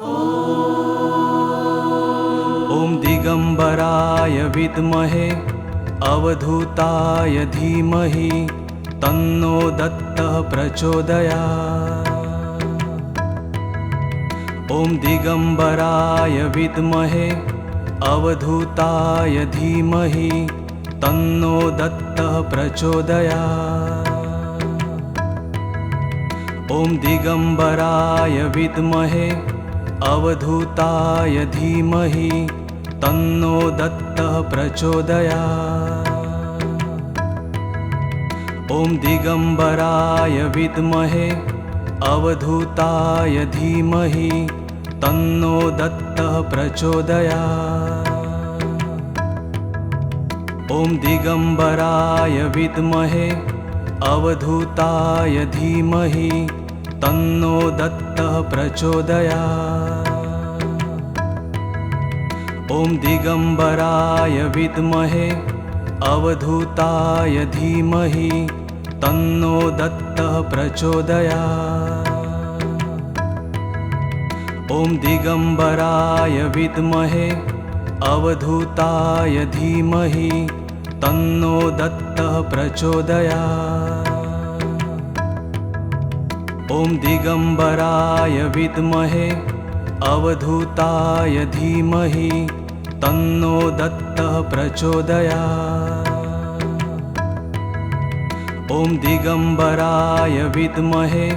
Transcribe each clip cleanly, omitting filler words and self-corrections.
ॐ दिगंबराय विद्महे अवधूताय धीमहि तन्नो दत्तः प्रचोदयात्। ॐ दिगंबराय विद्महे अवधूताय धीमहि तन्नो दत्तः प्रचोदयात्। ॐ दिगंबराय विद्महे अवधूताय धीमहि तन्नो दत्तः प्रचोदयात्। ॐ दिगंबराय विद्महे अवधूताय धीमहि तन्नो दत्तः प्रचोदयात्। ॐ दिगंबराय विद्महे अवधूताय धीमहि तन्नो दत्तः प्रचोदयात्। ॐ दिगंबराय विद्महे अवधूताय धीमहि तन्नो दत्तः प्रचोदयात्। ॐ दिगंबराय विद्महे अवधूताय धीमहि तन्नो दत्तः प्रचोदयात्। ॐ दिगंबराय विद्महे अवधूताय धीमहि तन्नो दत्तः प्रचोदयात्। ॐ दिगंबराय विद्महे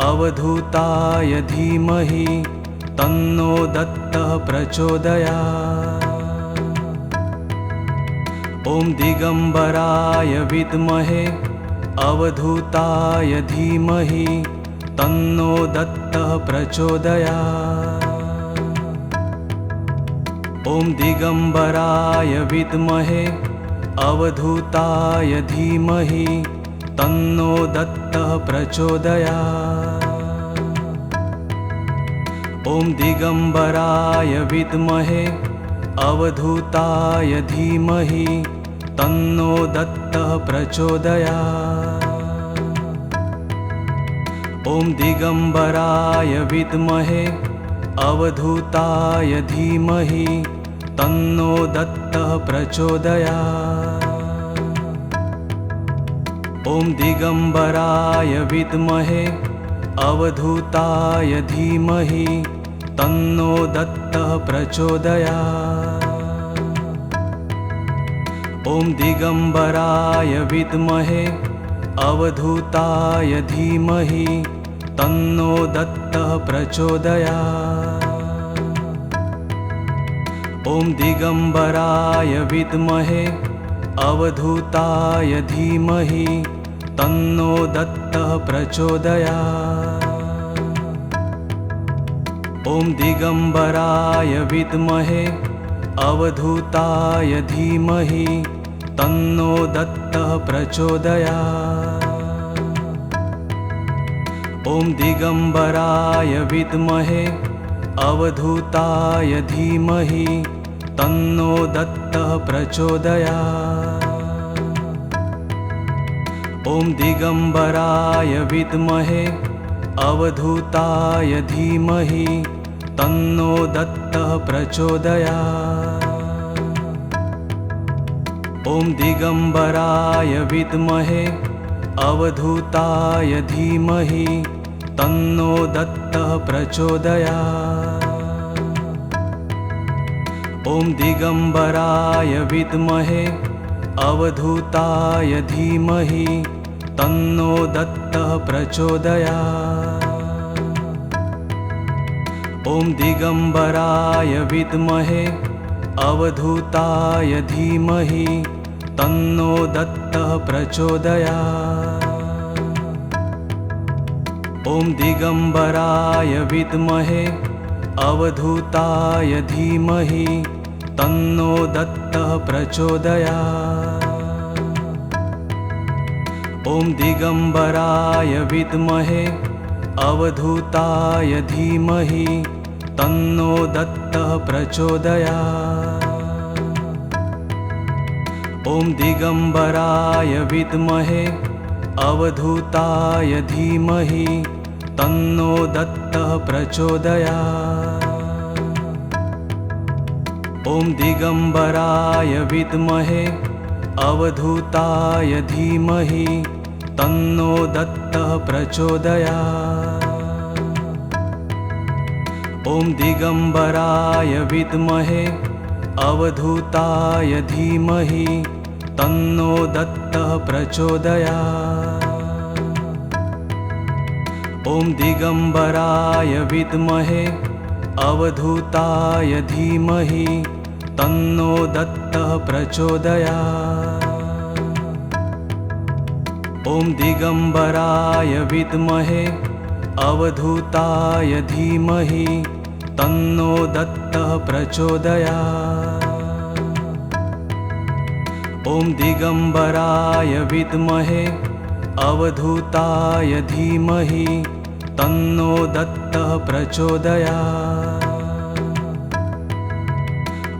अवधूताय धीमहि तन्नो दत्तः प्रचोदयात्। ॐ दिगंबराय विद्महे अवधूताय धीमहि तन्नो दत्तः प्रचोदयात्। ॐ दिगंबराय विद्महे अवधूताय धीमहि तन्नो दत्तः प्रचोदयात्। ॐ दिगंबराय विद्महे अवधूताय धीमहि तन्नो दत्तः प्रचोदयात्। ॐ दिगंबराय विद्महे अवधूताय धीमहि तन्नो दत्तः प्रचोदयात्। ॐ दिगंबराय विद्महे अवधूताय धीमहि तन्नो दत्तः प्रचोदयात्। ॐ दिगंबराय विद्महे अवधूताय धीमहि तन्नो दत्तः प्रचोदयात्। ॐ दिगंबराय विद्महे अवधूताय धीमहि तन्नो दत्तः प्रचोदयात्। ॐ दिगंबराय विद्महे अवधूताय धीमहि तन्नो दत्तः प्रचोदयात्। ॐ दिगंबराय विद्महे अवधूताय धीमहि तन्नो दत्तः प्रचोदयात्। ॐ दिगंबराय विद्महे अवधूताय धीमहि तन्नो दत्तः प्रचोदयात्। ॐ दिगंबराय विद्महे अवधूताय धीमहि तन्नो दत्तः प्रचोदयात्। ॐ दिगंबराय विद्महे अवधूताय धीमहि तन्नो दत्तः प्रचोदयात्। ॐ दिगंबराय विद्महे अवधूताय धीमहि तन्नो दत्तः प्रचोदयात्। ॐ दिगंबराय विद्महे अवधूताय धीमहि तन्नो दत्तः प्रचोदयात्। ॐ दिगंबराय विद्महे अवधूताय धीमहि तन्नो दत्तः प्रचोदयात्। ॐ दिगंबराय विद्महे अवधूताय धीमहि तन्नो दत्तः प्रचोदयात्। ॐ दिगम्बराय विद्महे अवधूताय धीमहि तन्नो दत्तः प्रचोदयात्। ॐ दिगम्बराय विद्महे अवधूताय धीमहि तन्नो दत्तः प्रचोदयात्। ॐ दिगम्बराय विद्महे अवधूताय धीमहि तन्नो दत्तः प्रचोदयात्। ॐ दिगम्बराय विद्महे अवधूताय धीमहि तन्नो दत्तः प्रचोदयात्। ॐ दिगम्बराय विद्महे अवधूताय धीमहि तन्नो दत्तः प्रचोदयात्।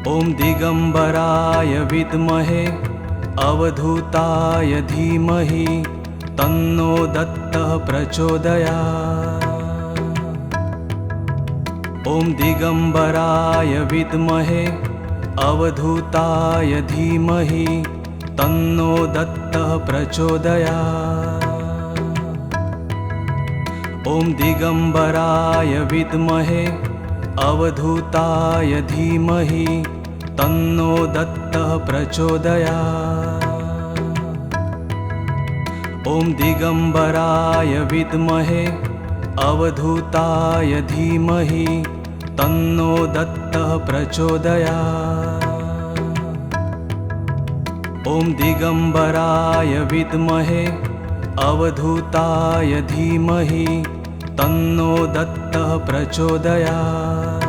ॐ दिगम्बराय विद्महे अवधूताय धीमहि तन्नो दत्तः प्रचोदयात्। ॐ दिगम्बराय विद्महे अवधूताय धीमहि तन्नो दत्तः प्रचोदयात्। ॐ दिगम्बराय विद्महे अवधूताय धीमहि तन्नो दत्तः प्रचोदयात्। ॐ दिगम्बराय विद्महे अवधूताय धीमहि तन्नो दत्तः प्रचोदयात्। ॐ दिगम्बराय विद्महे अवधूताय धीमहि तन्नो दत्तः प्रचोदयात्।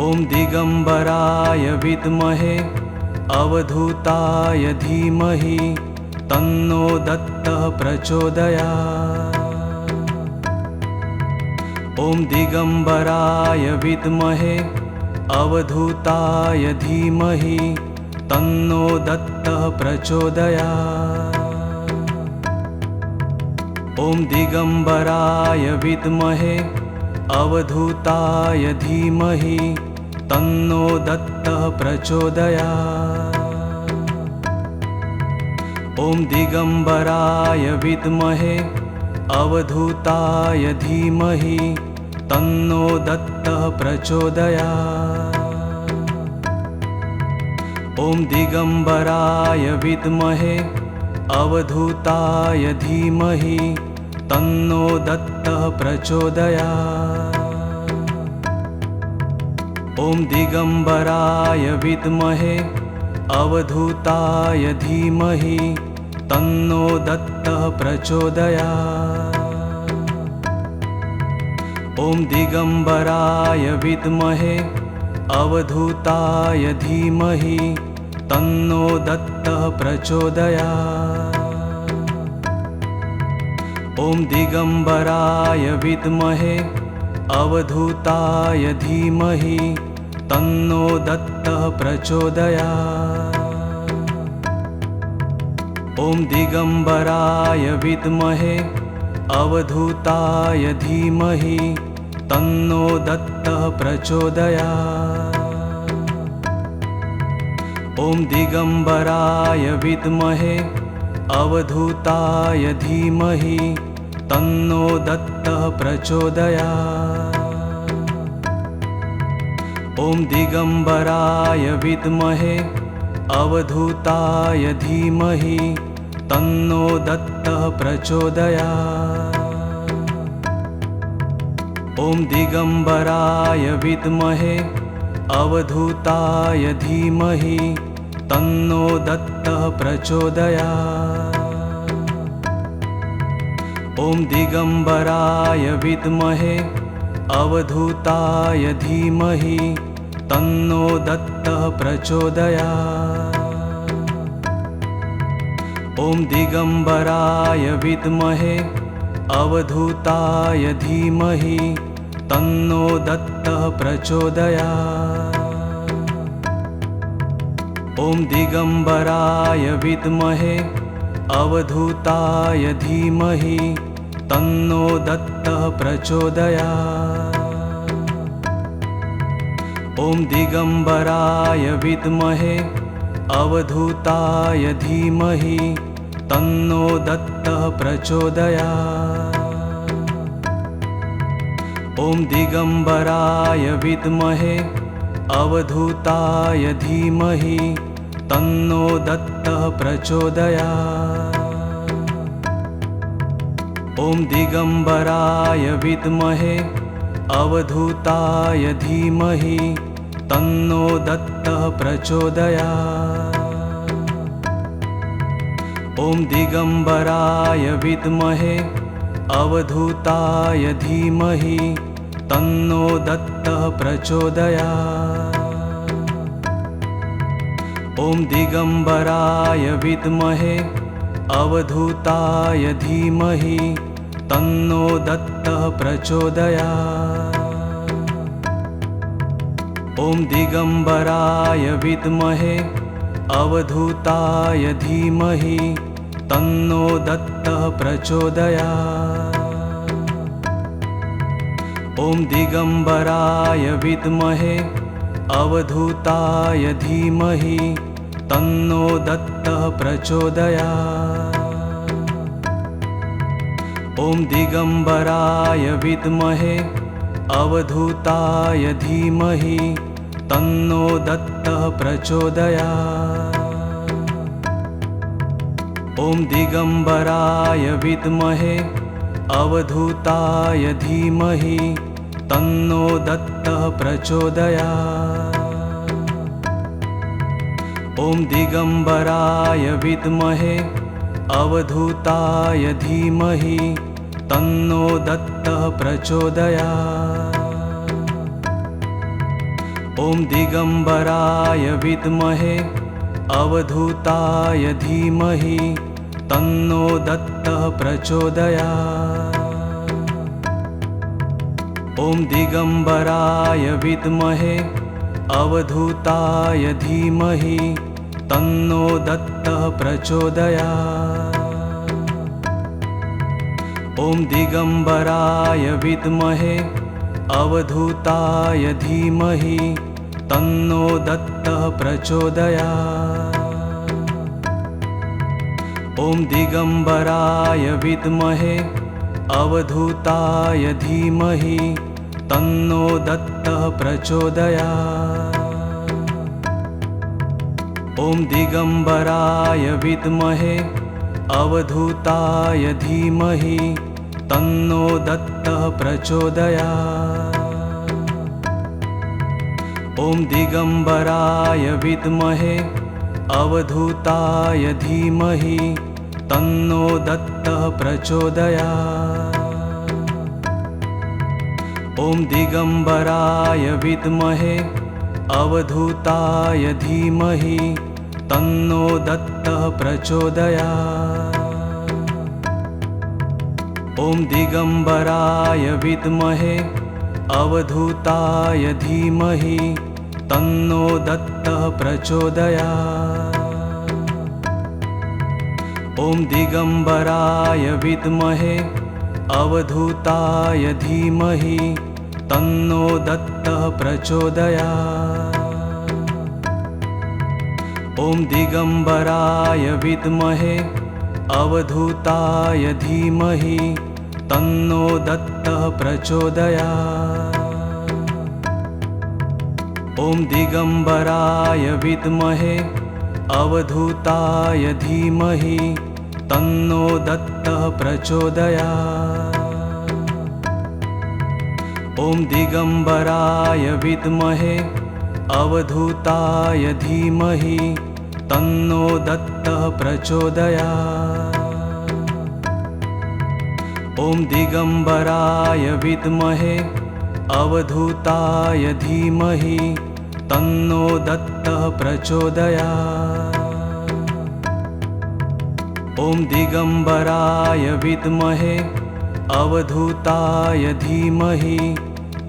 ॐ दिगम्बराय विद्महे अवधूताय धीमहि तन्नो दत्तः प्रचोदयात्। ॐ दिगम्बराय विद्महे अवधूताय धीमहि तन्नो दत्तः प्रचोदयात्। ॐ दिगम्बराय विद्महे अवधूताय धीमहि तन्नो दत्तः प्रचोदयात्। ॐ दिगम्बराय विद्महे अवधूताय धीमहि तन्नो दत्तः प्रचोदयात्। ॐ दिगम्बराय विद्महे अवधूताय धीमहि तन्नो दत्तः प्रचोदयात्। ॐ दिगम्बराय विद्महे अवधूताय धीमहि तन्नो दत्तः प्रचोदयात्। ॐ दिगम्बराय विद्महे अवधूताय धीमहि तन्नो दत्तः प्रचोदयात्। ॐ दिगम्बराय विद्महे अवधूताय धीमहि तन्नो दत्तः प्रचोदयात्। ॐ दिगम्बराय विद्महे अवधूताय धीमहि तन्नो दत्तः प्रचोदयात्। ॐ दिगम्बराय विद्महे अवधूताय धीमहि तन्नो दत्तः प्रचोदयात्। ॐ दिगम्बराय विद्महे अवधूताय धीमहि तन्नो दत्तः प्रचोदयात्। ॐ दिगम्बराय विद्महे अवधूताय धीमहि तन्नो दत्तः प्रचोदयात्। ॐ दिगम्बराय विद्महे अवधूताय धीमहि तन्नो दत्तः प्रचोदयात्। ॐ दिगम्बराय विद्महे अवधूताय धीमहि तन्नो दत्तः प्रचोदयात्। ॐ दिगम्बराय विद्महे अवधूताय धीमहि तन्नो दत्तः प्रचोदयात्। ॐ दिगम्बराय विद्महे अवधूताय धीमहि तन्नो दत्तः प्रचोदयात्। ॐ दिगम्बराय विद्महे अवधूताय धीमहि तन्नो दत्तः प्रचोदयात्। ॐ दिगम्बराय विद्महे अवधूताय धीमहि तन्नो दत्तः प्रचोदयात्। ॐ दिगम्बराय विद्महे अवधूताय धीमहि तन्नो दत्तः प्रचोदयात्। ॐ दिगम्बराय विद्महे अवधूताय धीमहि तन्नो दत्तः प्रचोदयात्। ॐ दिगम्बराय विद्महे अवधूताय धीमहि तन्नो दत्तः प्रचोदयात्। ॐ दिगम्बराय विद्महे अवधूताय धीमहि तन्नो दत्तः प्रचोदयात्। ॐ दिगम्बराय विद्महे अवधूताय धीमहि तन्नो दत्तः प्रचोदयात्। ॐ दिगम्बराय विद्महे अवधूताय धीमहि तन्नो दत्तः प्रचोदयात्। ॐ दिगम्बराय विद्महे अवधूताय धीमहि तन्नो दत्तः प्रचोदयात्। ॐ दिगम्बराय विद्महे अवधूताय धीमहि तन्नो दत्तः प्रचोदयात्। ॐ दिगम्बराय विद्महे अवधूताय धीमहि तन्नो दत्तः प्रचोदयात्। ॐ दिगम्बराय विद्महे अवधूताय धीमहि तन्नो दत्तः प्रचोदयात्। ॐ दिगम्बराय विद्महे अवधूताय धीमहि तन्नो दत्तः प्रचोदयात्। ॐ दिगम्बराय विद्महे अवधूताय धीमहि तन्नो दत्तः प्रचोदयात्। ॐ दिगम्बराय विद्महे अवधूताय धीमहि तन्नो दत्तः प्रचोदयात्। ॐ दिगम्बराय विद्महे अवधूताय धीमहि तन्नो दत्तः प्रचोदयात्। ॐ दिगम्बराय विद्महे अवधूताय धीमहि तन्नो दत्तः प्रचोदयात्। ॐ दिगम्बराय विद्महे अवधूताय धीमहि तन्नो दत्तः प्रचोदयात्। ॐ दिगम्बराय विद्महे अवधूताय धीमहि तन्नो दत्तः प्रचोदयात्। ॐ दिगम्बराय विद्महे अवधूताय धीमहि तन्नो दत्तः प्रचोदयात्। ॐ दिगम्बराय विद्महे अवधूताय धीमहि तन्नो दत्तः प्रचोदयात्। ॐ दिगम्बराय विद्महे अवधूताय धीमहि तन्नो दत्तः प्रचोदयात्। ॐ दिगम्बराय विद्महे अवधूताय धीमहि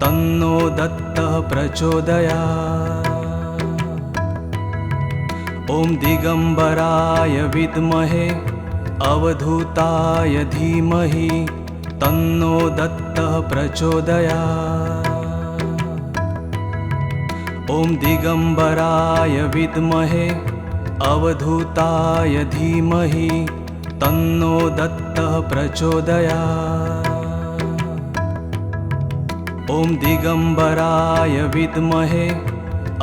तन्नो दत्तः प्रचोदयात्। ॐ दिगम्बराय विद्महे अवधूताय धीमहि तन्नो दत्तः प्रचोदयात्। ॐ दिगम्बराय विद्महे अवधूताय धीमहि तन्नो दत्तः प्रचोदयात्। ॐ दिगम्बराय विद्महे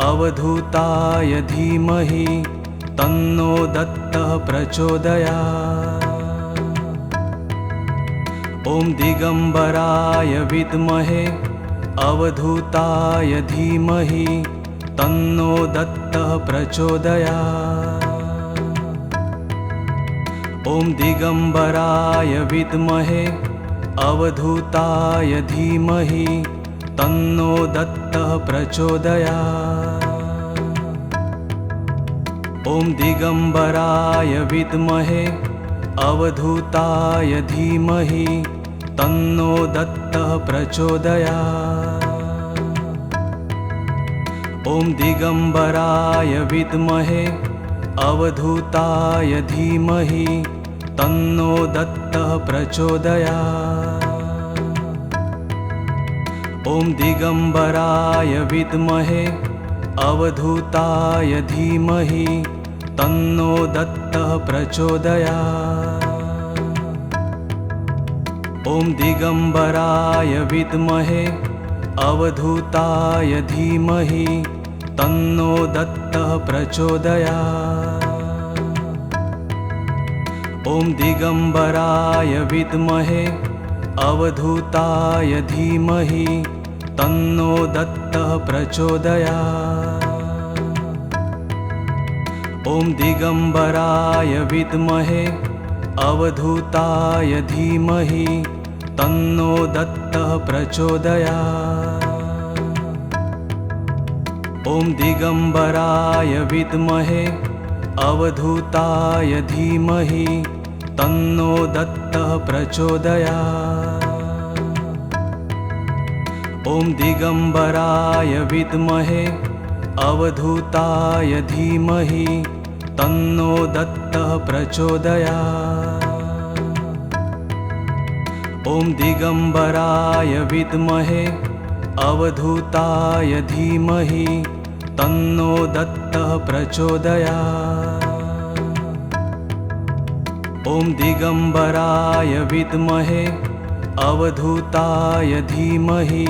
अवधूताय धीमहि तन्नो दत्तः प्रचोदयात्। ॐ दिगम्बराय विद्महे अवधूताय धीमहि तन्नो दत्तः प्रचोदयात्। ॐ दिगम्बराय विद्महे अवधूताय धीमहि तन्नो दत्तः प्रचोदयात्। ॐ दिगम्बराय विद्महे अवधूताय धीमहि तन्नो दत्तः प्रचोदयात्। ॐ दिगम्बराय विद्महे अवधूताय धीमहि तन्नो दत्तः प्रचोदयात्। ॐ दिगम्बराय विद्महे अवधूताय धीमहि तन्नो दत्तः प्रचोदयात्। ॐ दिगम्बराय विद्महे अवधूताय धीमहि तन्नो दत्तः प्रचोदयात्। ॐ दिगम्बराय विद्महे अवधूताय धीमहि तन्नो दत्तः प्रचोदयात्। ॐ दिगम्बराय विद्महे अवधूताय धीमहि तन्नो दत्तः प्रचोदयात्। ॐ दिगम्बराय विद्महे अवधूताय धीमहि तन्नो दत्तः प्रचोदयात्। ॐ दिगम्बराय विद्महे अवधूताय धीमहि तन्नो दत्तः प्रचोदयात्। ॐ दिगम्बराय विद्महे अवधूताय धीमहि तन्नो दत्तः प्रचोदयात्। ॐ दिगम्बराय विद्महे अवधूताय धीमहि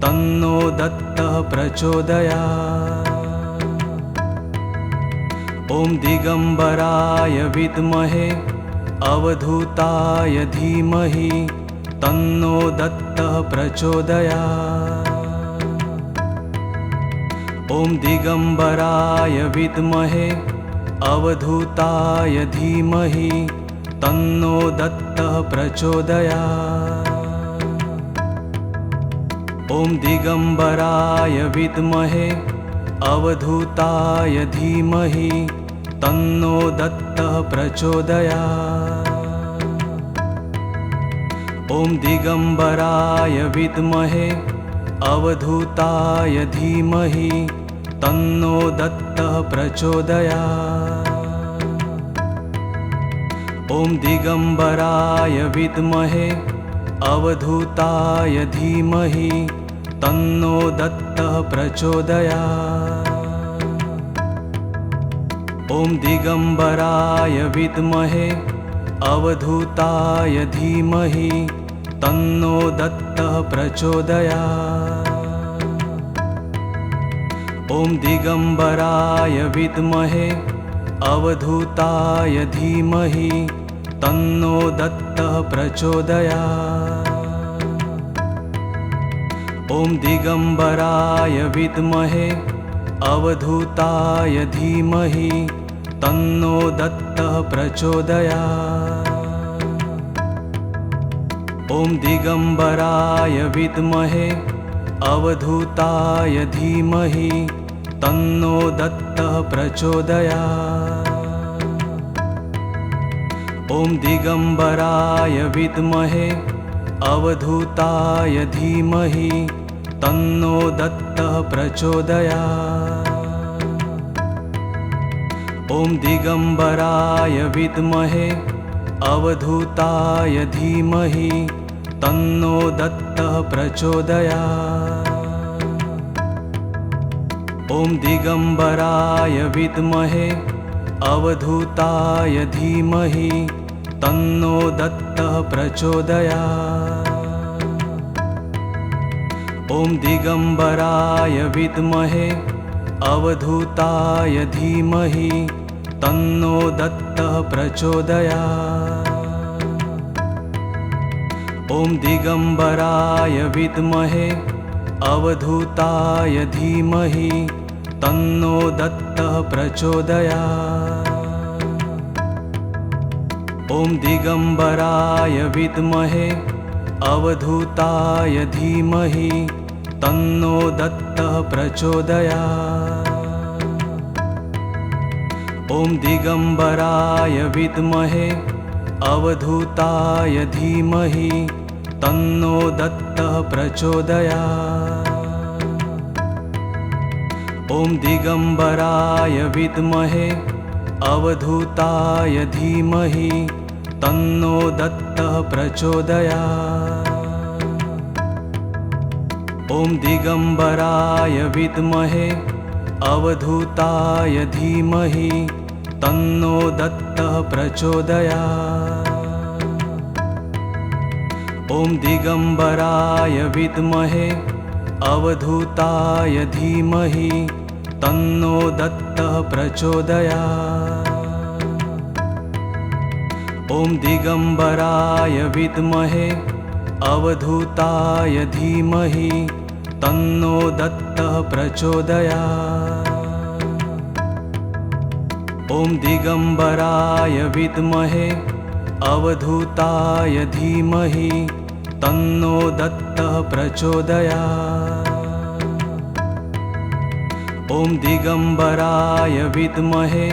तन्नो दत्तः प्रचोदयात्। ॐ दिगम्बराय विद्महे अवधूताय धीमहि तन्नो दत्तः प्रचोदयात्। ॐ दिगम्बराय विद्महे अवधूताय धीमहि तन्नो दत्तः प्रचोदयात्। ॐ दिगम्बराय विद्महे अवधूताय धीमहि तन्नो दत्तः प्रचोदयात्। ॐ दिगम्बराय विद्महे अवधूताय धीमहि तन्नो दत्तः प्रचोदयात्। ॐ दिगम्बराय विद्महे अवधूताय धीमहि तन्नो दत्तः प्रचोदयात्। ॐ दिगम्बराय विद्महे अवधूताय धीमहि तन्नो दत्तः प्रचोदयात्। ॐ दिगम्बराय विद्महे अवधूताय धीमहि तन्नो दत्तः प्रचोदयात्। ॐ दिगम्बराय विद्महे अवधूताय धीमहि तन्नो दत्तः प्रचोदयात्। ॐ दिगम्बराय विद्महे अवधूताय धीमहि तन्नो दत्तः प्रचोदयात्। ॐ दिगम्बराय विद्महे अवधूताय धीमहि तन्नो दत्तः प्रचोदयात्। ॐ दिगम्बराय विद्महे अवधूताय धीमहि तन्नो दत्तः प्रचोदयात्। ॐ दिगम्बराय विद्महे अवधूताय धीमहि तन्नो दत्तः प्रचोदयात्। ॐ दिगम्बराय विद्महे अवधूताय धीमहि तन्नो दत्तः प्रचोदयात्। ॐ दिगम्बराय विद्महे अवधूताय धीमहि तन्नो दत्तः प्रचोदयात्। ॐ दिगम्बराय विद्महे अवधूताय धीमहि तन्नो दत्तः प्रचोदयात्। ॐ दिगम्बराय विद्महे अवधूताय धीमहि तन्नो दत्तः प्रचोदयात्। ॐ दिगम्बराय विद्महे अवधूताय धीमहि तन्नो दत्तः प्रचोदयात्। ॐ दिगम्बराय विद्महे अवधूताय धीमहि तन्नो दत्तः प्रचोदयात्। ॐ दिगम्बराय विद्महे अवधूताय धीमहि तन्नो दत्तः प्रचोदयात्। ॐ दिगम्बराय विद्महे अवधूताय धीमहि तन्नो दत्तः प्रचोदयात्। ॐ दिगम्बराय विद्महे अवधूताय धीमहि तन्नो दत्तः प्रचोदयात्। ॐ दिगम्बराय विद्महे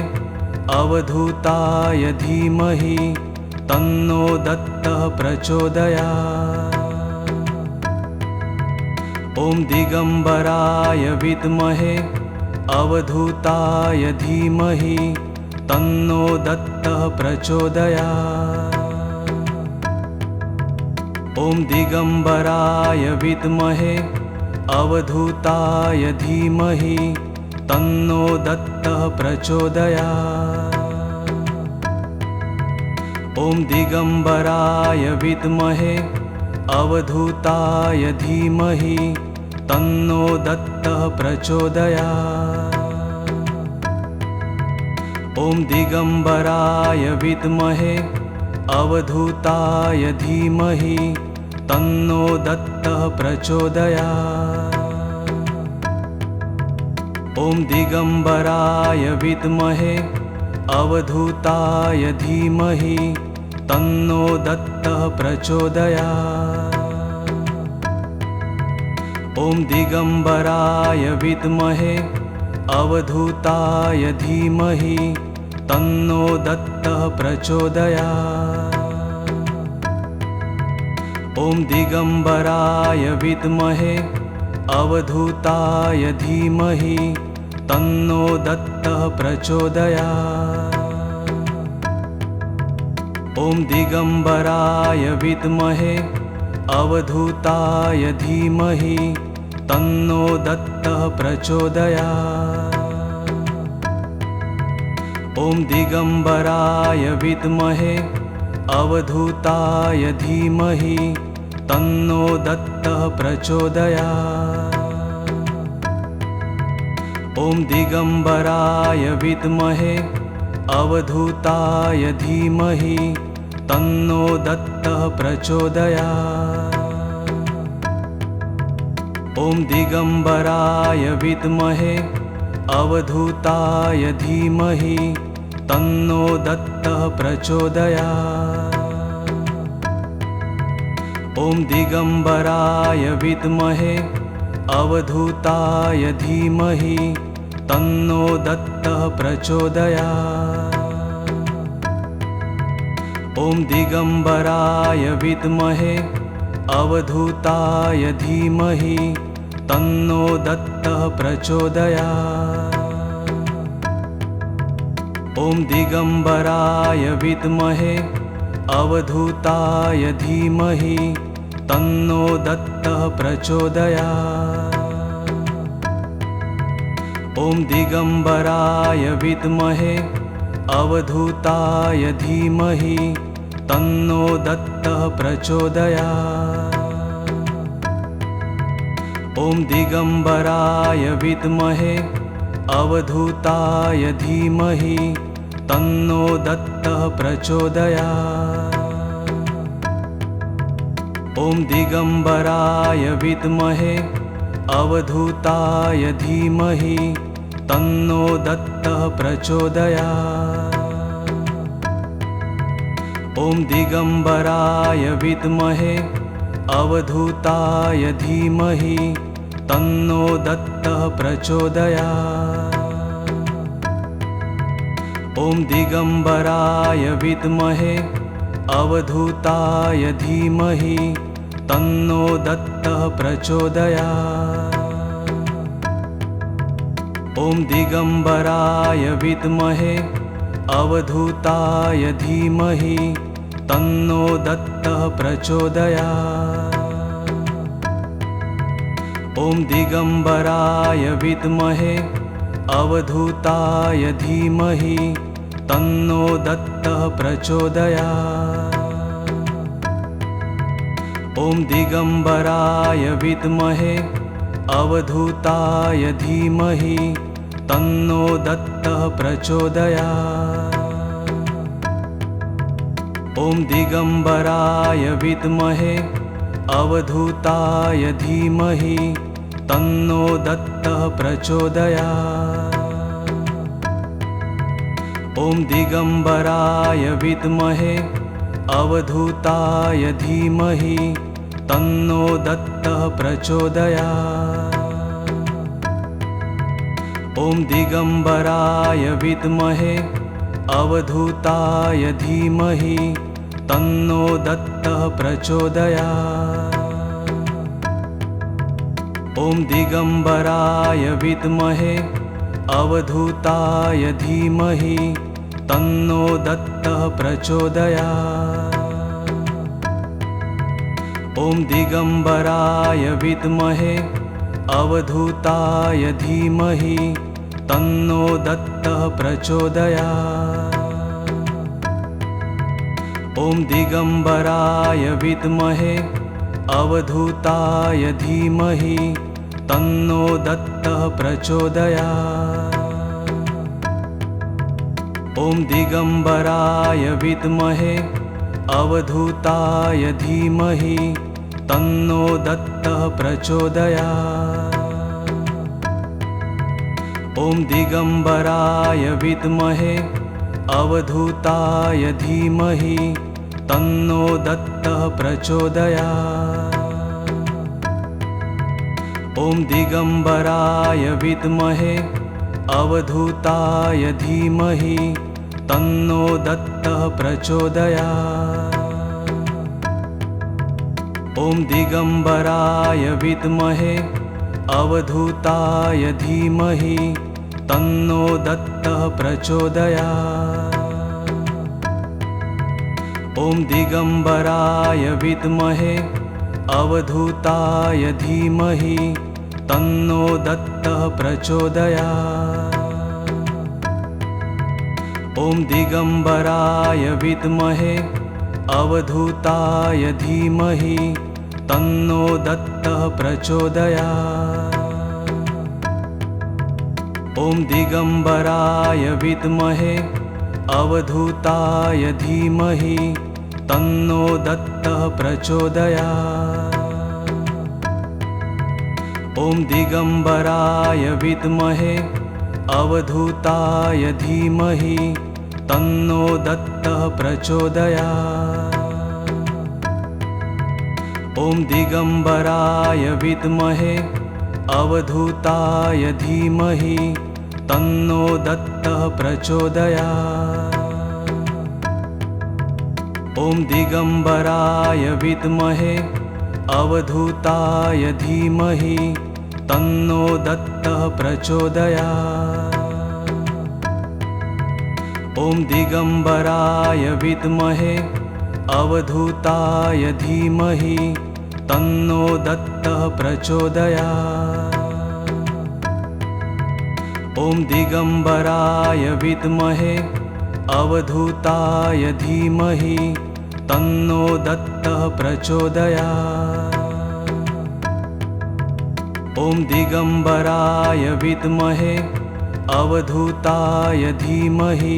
अवधूताय धीमहि तन्नो दत्तः प्रचोदयात्। ॐ दिगम्बराय विद्महे अवधूताय धीमहि तन्नो दत्तः प्रचोदयात्। ॐ दिगम्बराय विद्महे अवधूताय धीमहि तन्नो दत्तः प्रचोदयात्। ॐ दिगम्बराय विद्महे अवधूताय धीमहि तन्नो दत्तः प्रचोदयात्। ॐ दिगम्बराय विद्महे अवधूताय धीमहि तन्नो दत्तः प्रचोदयात्। ॐ दिगम्बराय विद्महे अवधूताय धीमहि तन्नो दत्तः प्रचोदयात्। ॐ दिगम्बराय विद्महे अवधूताय धीमहि तन्नो दत्तः प्रचोदयात्। ॐ दिगम्बराय विद्महे अवधूताय धीमहि तन्नो दत्तः प्रचोदयात्। ॐ दिगम्बराय विद्महे अवधूताय धीमहि तन्नो दत्तः प्रचोदयात्। ॐ दिगम्बराय विद्महे अवधूताय धीमहि तन्नो दत्तः प्रचोदयात्। ॐ दिगम्बराय विद्महे अवधूताय धीमहि तन्नो दत्तः प्रचोदयात्। ॐ दिगम्बराय विद्महे अवधूताय धीमहि तन्नो दत्तः प्रचोदयात्। ॐ दिगम्बराय विद्महे अवधूताय धीमहि तन्नो दत्तः प्रचोदयात्। ॐ दिगम्बराय विद्महे अवधूताय धीमहि तन्नो दत्तः प्रचोदयात्। ॐ दिगम्बराय विद्महे अवधूताय धीमहि तन्नो दत्तः प्रचोदयात्। ॐ दिगम्बराय विद्महे अवधूताय धीमहि तन्नो दत्तः प्रचोदयात्। ॐ दिगम्बराय विद्महे अवधूताय धीमहि तन्नो दत्तः प्रचोदयात्। ॐ दिगम्बराय विद्महे अवधूताय धीमहि तन्नो दत्तः प्रचोदयात्। ॐ दिगम्बराय विद्महे अवधूताय धीमहि तन्नो दत्तः प्रचोदयात्। ॐ दिगम्बराय विद्महे अवधूताय धीमहि तन्नो दत्तः प्रचोदयात्। ॐ दिगम्बराय विद्महे अवधूताय धीमहि तन्नो दत्तः प्रचोदयात्। ॐ दिगम्बराय विद्महे अवधूताय धीमहि तन्नो दत्तः प्रचोदयात्। ॐ दिगम्बराय विद्महे अवधूताय धीमहि तन्नो दत्तः प्रचोदयात्। ॐ दिगम्बराय विद्महे अवधूताय धीमहि तन्नो दत्तः प्रचोदयात्। ॐ दिगम्बराय विद्महे अवधूताय धीमहि तन्नो दत्तः प्रचोदयात्। ॐ दिगम्बराय विद्महे अवधूताय धीमहि तन्नो दत्तः प्रचोदयात्। ॐ दिगम्बराय विद्महे अवधूताय धीमहि तन्नो दत्तः प्रचोदयात्। ॐ दिगम्बराय विद्महे अवधूताय धीमहि तन्नो दत्तः प्रचोदयात्। ॐ दिगम्बराय विद्महे अवधूताय धीमहि तन्नो दत्तः प्रचोदयात्। ॐ दिगम्बराय विद्महे अवधूताय धीमहि तन्नो दत्तः प्रचोदयात्। ॐ दिगम्बराय विद्महे अवधूताय धीमहि तन्नो दत्तः प्रचोदयात्। ॐ दिगम्बराय विद्महे अवधूताय धीमहि तन्नो दत्तः प्रचोदयात्। ॐ दिगम्बराय विद्महे अवधूताय धीमहि तन्नो दत्तः प्रचोदयात्। ॐ दिगम्बराय विद्महे अवधूताय धीमहि तन्नो दत्तः प्रचोदयात्। ॐ दिगम्बराय विद्महे अवधूताय धीमहि तन्नो दत्तः प्रचोदयात्। ॐ दिगम्बराय विद्महे अवधूताय धीमहि तन्नो दत्तः प्रचोदयात्। ॐ दिगम्बराय विद्महे अवधूताय धीमहि तन्नो दत्तः प्रचोदयात्। ॐ दिगम्बराय विद्महे अवधूताय धीमहि तन्नो दत्तः प्रचोदयात्। ॐ दिगम्बराय विद्महे अवधूताय धीमहि तन्नो दत्तः प्रचोदयात्। ॐ दिगम्बराय विद्महे अवधूताय धीमहि तन्नो दत्तः प्रचोदयात्। ॐ दिगम्बराय विद्महे अवधूताय धीमहि तन्नो दत्तः प्रचोदयात्। ॐ दिगम्बराय विद्महे अवधूताय धीमहि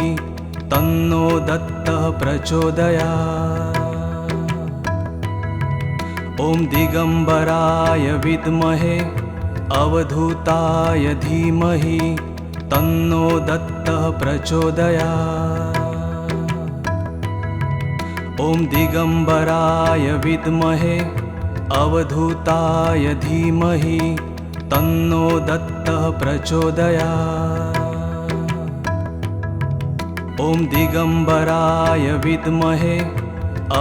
तन्नो दत्तः प्रचोदयात्। ॐ दिगम्बराय विद्महे अवधूताय धीमहि तन्नो दत्तः प्रचोदयात्। ॐ दिगम्बराय विद्महे अवधूताय धीमहि तन्नो दत्तः प्रचोदयात्। ॐ दिगम्बराय विद्महे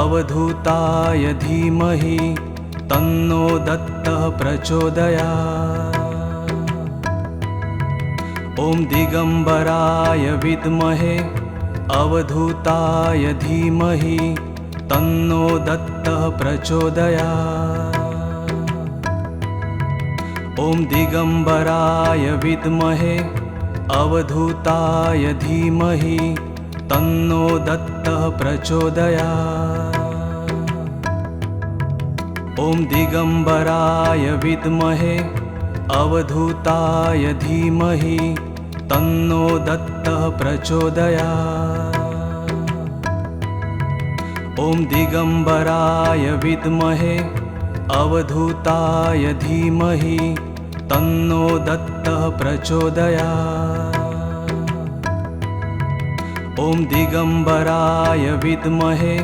अवधूताय धीमहि तन्नो दत्तः प्रचोदयात्। ॐ दिगम्बराय विद्महे अवधूताय धीमहि तन्नो दत्तः प्रचोदयात्। ॐ दिगम्बराय विद्महे अवधूताय धीमहि तन्नो दत्तः प्रचोदयात्। ॐ दिगम्बराय विद्महे अवधूताय धीमहि तन्नो दत्तः प्रचोदयात्। ॐ दिगम्बराय विद्महे अवधूताय धीमहि तन्नो दत्तः प्रचोदयात्। ॐ दिगम्बराय विद्महे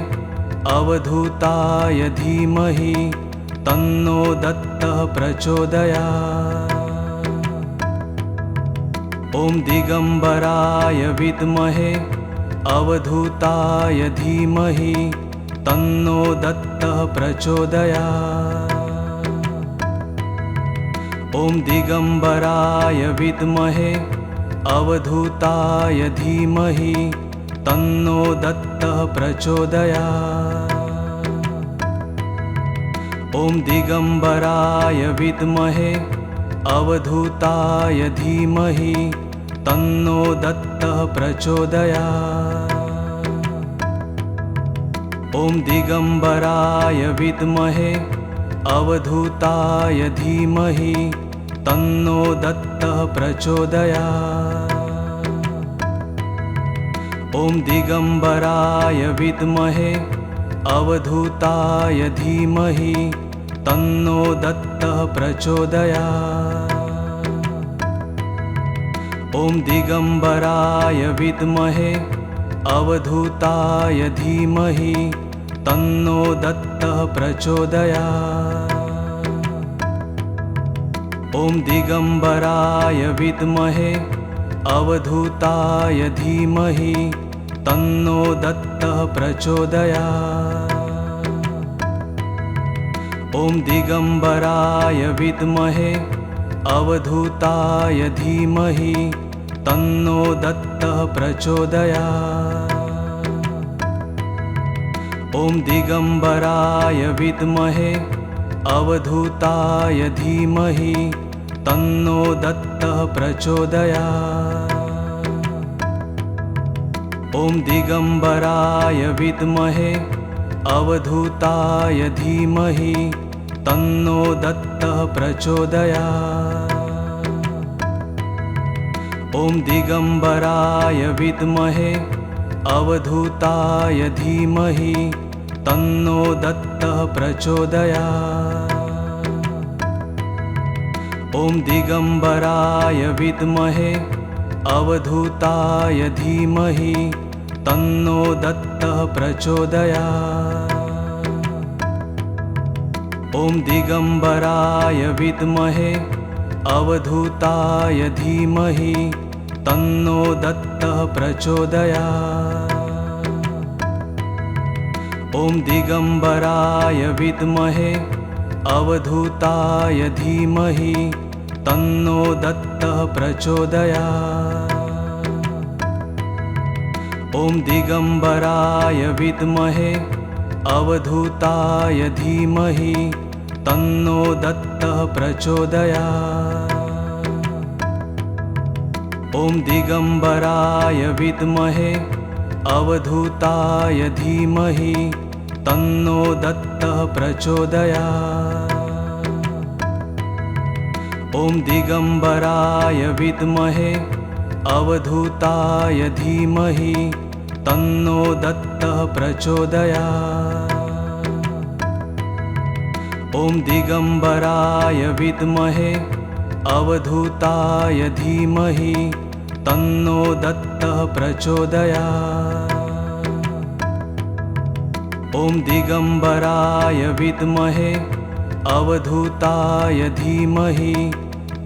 अवधूताय धीमहि तन्नो दत्तः प्रचोदयात्। ॐ दिगम्बराय विद्महे अवधूताय धीमहि तन्नो दत्तः प्रचोदयात्। ॐ दिगम्बराय विद्महे अवधूताय धीमहि तन्नो दत्तः प्रचोदयात्। ॐ दिगम्बराय विद्महे अवधूताय धीमहि तन्नो दत्तः प्रचोदयात्। ॐ दिगम्बराय विद्महे अवधूताय धीमहि तन्नो दत्तः प्रचोदयात्। ॐ दिगम्बराय विद्महे अवधूताय धीमहि तन्नो दत्तः प्रचोदयात्। ॐ दिगम्बराय विद्महे अवधूताय धीमहि तन्नो दत्तः प्रचोदयात्। ॐ दिगम्बराय विद्महे अवधूताय धीमहि तन्नो दत्तः प्रचोदयात्। ॐ दिगम्बराय विद्महे अवधूताय धीमहि तन्नो दत्तः प्रचोदयात्। ॐ दिगम्बराय विद्महे अवधूताय धीमहि तन्नो दत्तः प्रचोदयात्। ॐ दिगम्बराय विद्महे अवधूताय धीमहि तन्नो दत्तः प्रचोदयात्। ॐ दिगम्बराय विद्महे अवधूताय धीमहि तन्नो दत्तः प्रचोदयात्। ॐ दिगम्बराय विद्महे अवधूताय धीमहि तन्नो दत्तः प्रचोदयात्। ॐ दिगम्बराय विद्महे अवधूताय धीमहि तन्नो दत्तः प्रचोदयात्। ॐ दिगम्बराय विद्महे अवधूताय धीमहि तन्नो दत्तः प्रचोदयात्। ॐ दिगम्बराय विद्महे अवधूताय धीमहि तन्नो दत्तः प्रचोदयात्। ॐ दिगम्बराय विद्महे अवधूताय धीमहि तन्नो दत्तः प्रचोदयात्। ॐ दिगम्बराय विद्महे अवधूताय धीमहि तन्नो दत्तः प्रचोदयात्। ॐ दिगम्बराय विद्महे अवधूताय धीमहि तन्नो दत्तः प्रचोदयात्। ॐ दिगम्बराय विद्महे अवधूताय धीमहि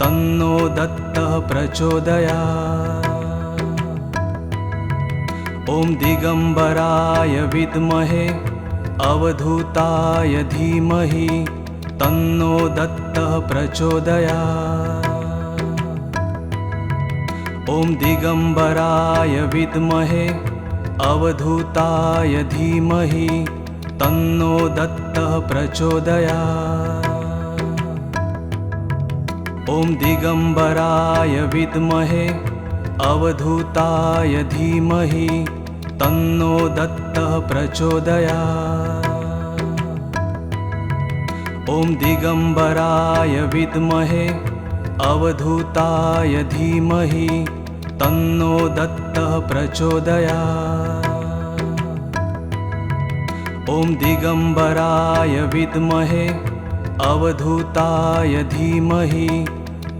तन्नो दत्तः प्रचोदयात्। ॐ दिगम्बराय विद्महे अवधूताय धीमहि तन्नो दत्तः प्रचोदयात्। ॐ दिगम्बराय विद्महे अवधूताय धीमहि तन्नो दत्तः प्रचोदयात्। ॐ दिगम्बराय विद्महे अवधूताय धीमहि तन्नो दत्तः प्रचोदयात्। ॐ दिगम्बराय विद्महे अवधूताय धीमहि तन्नो दत्तः प्रचोदयात्। ॐ दिगम्बराय विद्महे अवधूताय धीमहि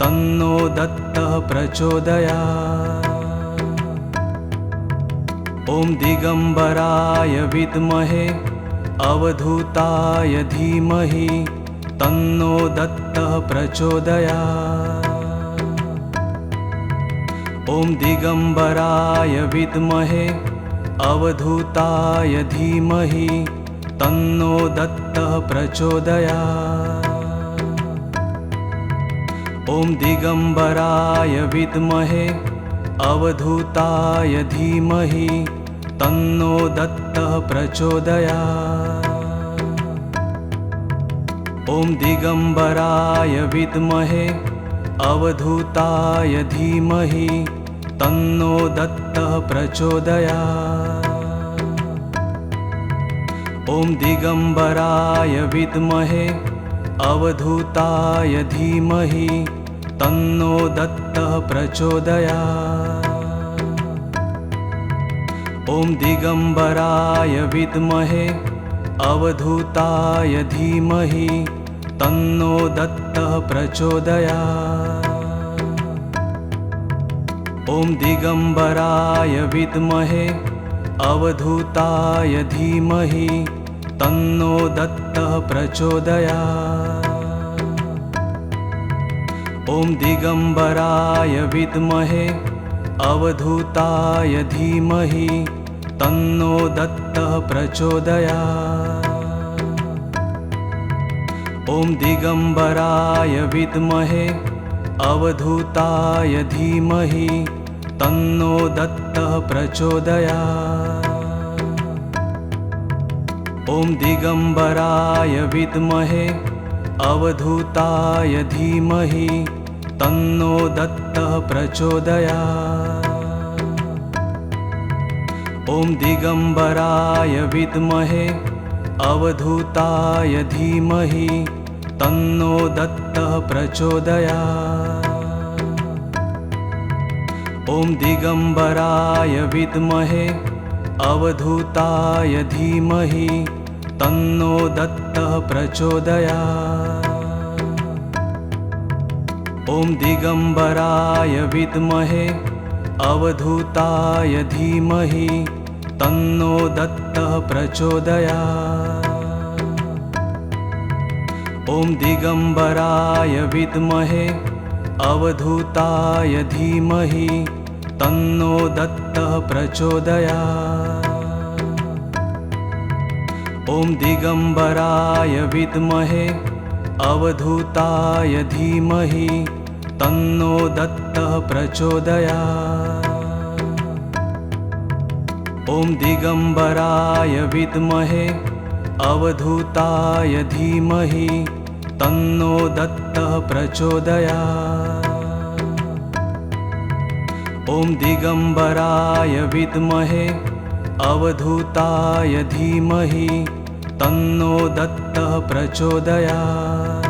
तन्नो दत्तः प्रचोदयात्। ॐ दिगम्बराय विद्महे अवधूताय धीमहि तन्नो दत्तः प्रचोदयात्। ॐ दिगम्बराय विद्महे अवधूताय धीमहि तन्नो दत्तः प्रचोदयात्। ॐ दिगम्बराय विद्महे अवधूताय धीमहि तन्नो दत्तः प्रचोदयात्। ॐ दिगम्बराय विद्महे अवधूताय धीमहि तन्नो दत्तः प्रचोदयात्। ॐ दिगम्बराय विद्महे अवधूताय धीमहि तन्नो दत्तः प्रचोदयात्। ॐ दिगम्बराय विद्महे अवधूताय धीमहि तन्नो दत्तः प्रचोदयात्। ॐ दिगम्बराय विद्महे अवधूताय धीमहि तन्नो दत्तः प्रचोदयात्। ॐ दिगम्बराय विद्महे अवधूताय धीमहि तन्नो दत्तः प्रचोदयात्। ॐ दिगम्बराय विद्महे अवधूताय धीमहि तन्नो दत्तः प्रचोदयात्। ॐ दिगम्बराय विद्महे अवधूताय धीमहि तन्नो दत्तः प्रचोदयात्। ॐ दिगम्बराय विद्महे अवधूताय धीमहि तन्नो दत्तः प्रचोदयात्। ॐ दिगम्बराय विद्महे अवधूताय धीमहि तन्नो दत्तः प्रचोदयात्। ॐ दिगम्बराय विद्महे अवधूताय धीमहि तन्नो दत्तः प्रचोदयात्। ॐ दिगम्बराय विद्महे अवधूताय धीमहि तन्नो दत्तः प्रचोदयात्। ॐ दिगम्बराय विद्महे अवधूताय धीमहि तन्नो दत्तः प्रचोदयात्। ॐ दिगम्बराय विद्महे अवधूताय धीमहि तन्नो दत्तः प्रचोदयात्। ॐ दिगम्बराय विद्महे अवधूताय धीमहि तन्नो दत्तः प्रचोदयात्।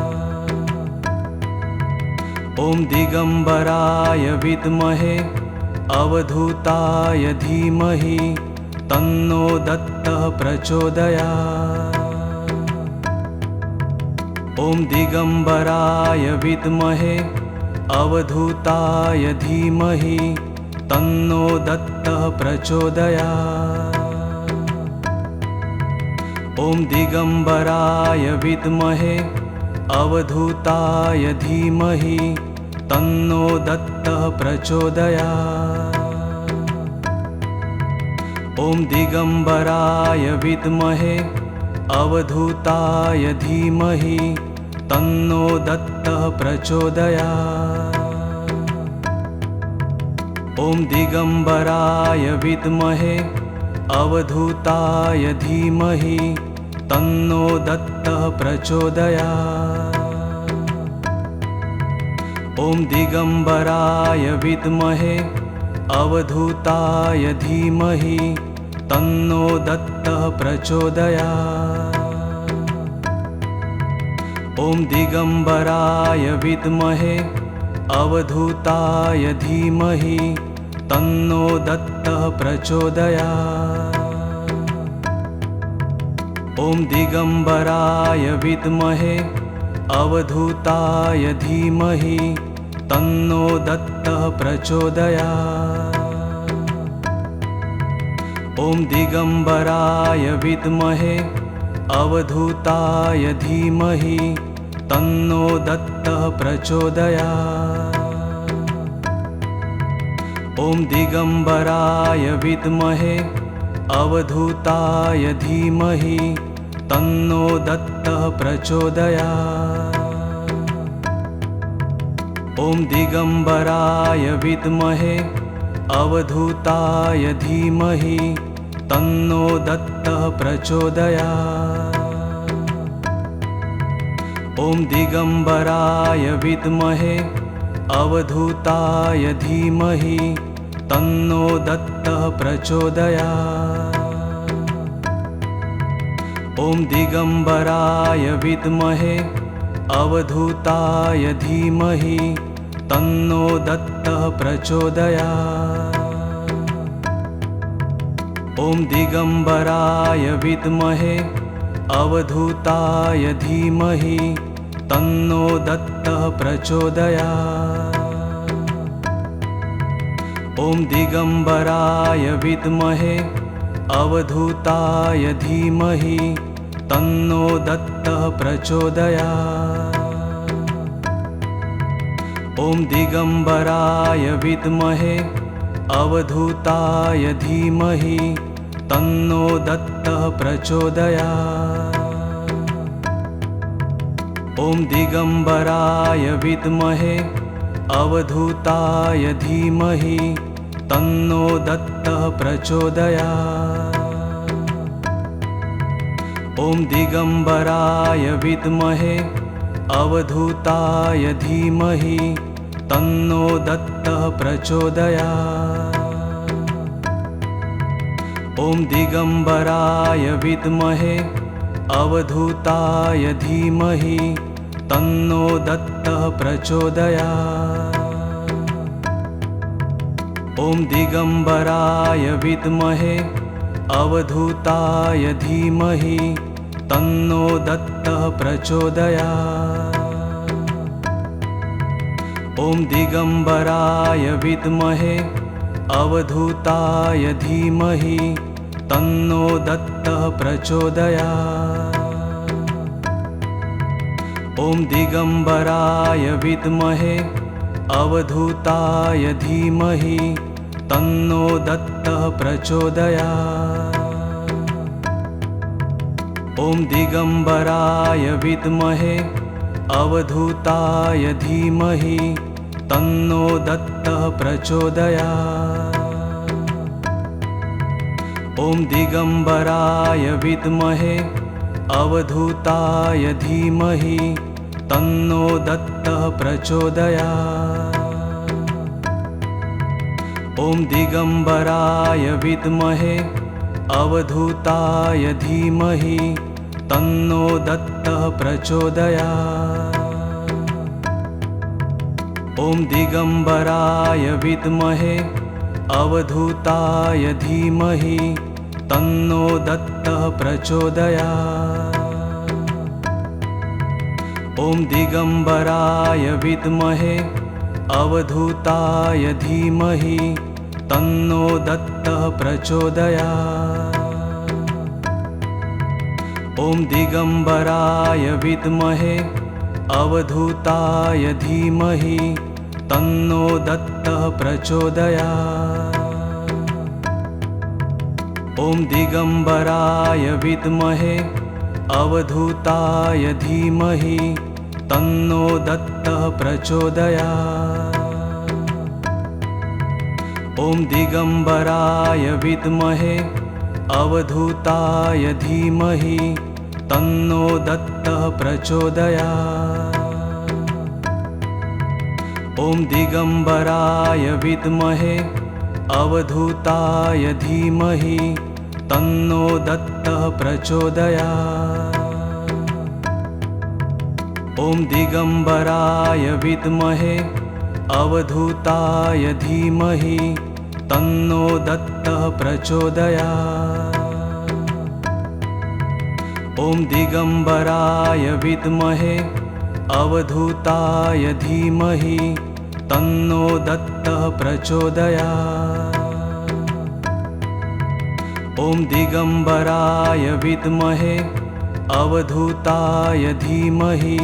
ॐ दिगम्बराय विद्महे अवधूताय धीमहि तन्नो दत्तः प्रचोदयात्। ॐ दिगम्बराय विद्महे अवधूताय धीमहि तन्नो दत्तः प्रचोदयात्। ॐ दिगम्बराय विद्महे अवधूताय धीमहि तन्नो दत्तः प्रचोदयात्। ॐ दिगम्बराय विद्महे अवधूताय धीमहि तन्नो दत्तः प्रचोदयात्। ॐ दिगम्बराय विद्महे अवधूताय धीमहि तन्नो दत्तः प्रचोदयात्। ॐ दिगम्बराय विद्महे अवधूताय धीमहि तन्नो दत्तः प्रचोदयात्। ॐ दिगम्बराय विद्महे अवधूताय धीमहि तन्नो दत्तः प्रचोदयात्। ॐ दिगम्बराय विद्महे अवधूताय धीमहि तन्नो दत्तः प्रचोदयात्। ॐ दिगम्बराय विद्महे अवधूताय धीमहि तन्नो दत्तः प्रचोदयात्। ॐ दिगम्बराय विद्महे अवधूताय धीमहि तन्नो दत्तः प्रचोदयात्। ॐ दिगम्बराय विद्महे अवधूताय धीमहि तन्नो दत्तः प्रचोदयात्। ॐ दिगम्बराय विद्महे अवधूताय धीमहि तन्नो दत्तः प्रचोदयात्। ॐ दिगम्बराय विद्महे अवधूताय धीमहि तन्नो दत्तः प्रचोदयात्। ॐ दिगम्बराय विद्महे अवधूताय धीमहि तन्नो दत्तः प्रचोदयात्। ॐ दिगम्बराय विद्महे अवधूताय धीमहि तन्नो दत्तः प्रचोदयात्। ॐ दिगम्बराय विद्महे अवधूताय धीमहि तन्नो दत्तः प्रचोदयात्। ॐ दिगम्बराय विद्महे अवधूताय धीमहि तन्नो दत्तः प्रचोदयात्। ॐ दिगम्बराय विद्महे अवधूताय धीमहि तन्नो दत्तः प्रचोदयात्। ॐ दिगम्बराय विद्महे अवधूताय धीमहि तन्नो दत्तः प्रचोदयात्। ॐ दिगम्बराय विद्महे अवधूताय धीमहि तन्नो दत्तः प्रचोदयात्। ॐ दिगम्बराय विद्महे अवधूताय धीमहि तन्नो दत्तः प्रचोदयात्। ॐ दिगम्बराय विद्महे अवधूताय धीमहि तन्नो दत्तः प्रचोदयात्। ॐ दिगम्बराय विद्महे अवधूताय धीमहि तन्नो दत्तः प्रचोदयात्। ॐ दिगम्बराय विद्महे अवधूताय धीमहि तन्नो दत्तः प्रचोदयात्। ॐ दिगम्बराय विद्महे अवधूताय धीमहि तन्नो दत्तः प्रचोदयात्। ॐ दिगम्बराय विद्महे अवधूताय धीमहि तन्नो दत्तः प्रचोदयात्। ॐ दिगम्बराय विद्महे अवधूताय धीमहि तन्नो दत्तः प्रचोदयात्। ॐ दिगम्बराय विद्महे अवधूताय धीमहि तन्नो दत्तः प्रचोदयात्। ॐ दिगम्बराय विद्महे अवधूताय धीमहि तन्नो दत्तः प्रचोदयात्। ॐ दिगम्बराय विद्महे अवधूताय धीमहि तन्नो दत्तः प्रचोदयात्। ॐ दिगम्बराय विद्महे अवधूताय धीमहि तन्नो दत्तः प्रचोदयात्। ॐ दिगम्बराय विद्महे अवधूताय धीमहि तन्नो दत्तः प्रचोदयात्। ॐ दिगम्बराय विद्महे अवधूताय धीमहि तन्नो दत्तः प्रचोदयात्। ॐ दिगम्बराय विद्महे अवधूताय धीमहि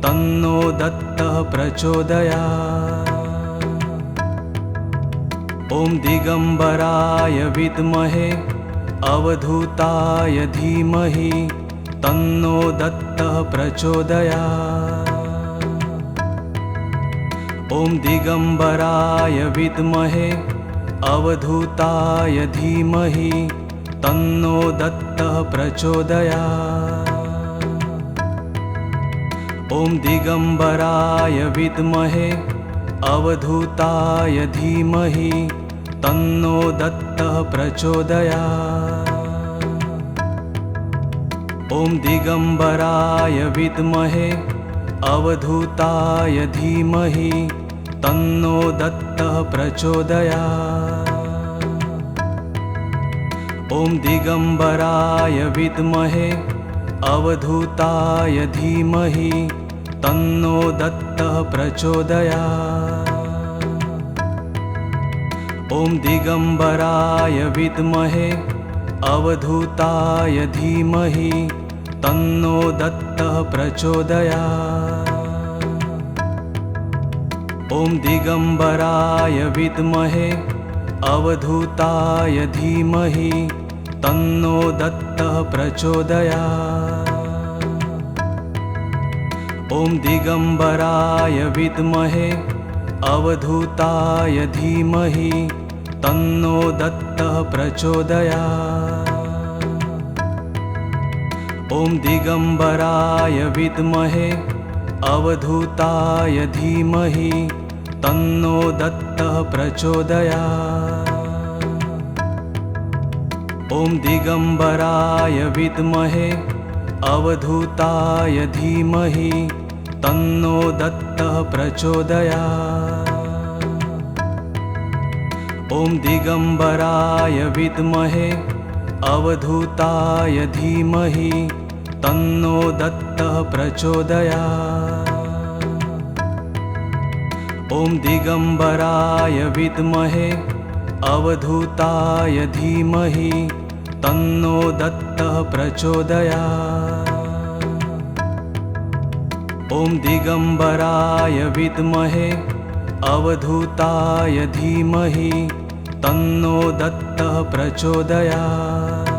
तन्नो दत्तः प्रचोदयात्। ॐ दिगम्बराय विद्महे अवधूताय धीमहि तन्नो दत्तः प्रचोदयात्। ॐ दिगम्बराय विद्महे अवधूताय धीमहि तन्नो दत्तः प्रचोदयात्। ॐ दिगम्बराय विद्महे अवधूताय धीमहि तन्नो दत्तः प्रचोदयात्। ॐ दिगम्बराय विद्महे अवधूताय धीमहि तन्नो दत्तः प्रचोदयात्। ॐ दिगम्बराय विद्महे अवधूताय धीमहि तन्नो दत्तः प्रचोदयात्। ॐ दिगम्बराय विद्महे अवधूताय धीमहि तन्नो दत्तः प्रचोदयात्। ॐ दिगम्बराय विद्महे अवधूताय धीमहि तन्नो दत्तः प्रचोदयात्। ॐ दिगम्बराय विद्महे अवधूताय धीमहि तन्नो दत्तः प्रचोदयात्। ॐ दिगम्बराय विद्महे अवधूताय धीमहि तन्नो दत्तः प्रचोदयात्। ॐ दिगम्बराय विद्महे अवधूताय धीमहि तन्नो दत्तः प्रचोदयात्। ॐ दिगम्बराय विद्महे अवधूताय धीमहि तन्नो दत्तः प्रचोदयात्। ॐ दिगम्बराय विद्महे अवधूताय धीमहि तन्नो दत्तः प्रचोदयात्। ॐ दिगम्बराय विद्महे अवधूताय धीमहि तन्नो दत्तः प्रचोदयात्।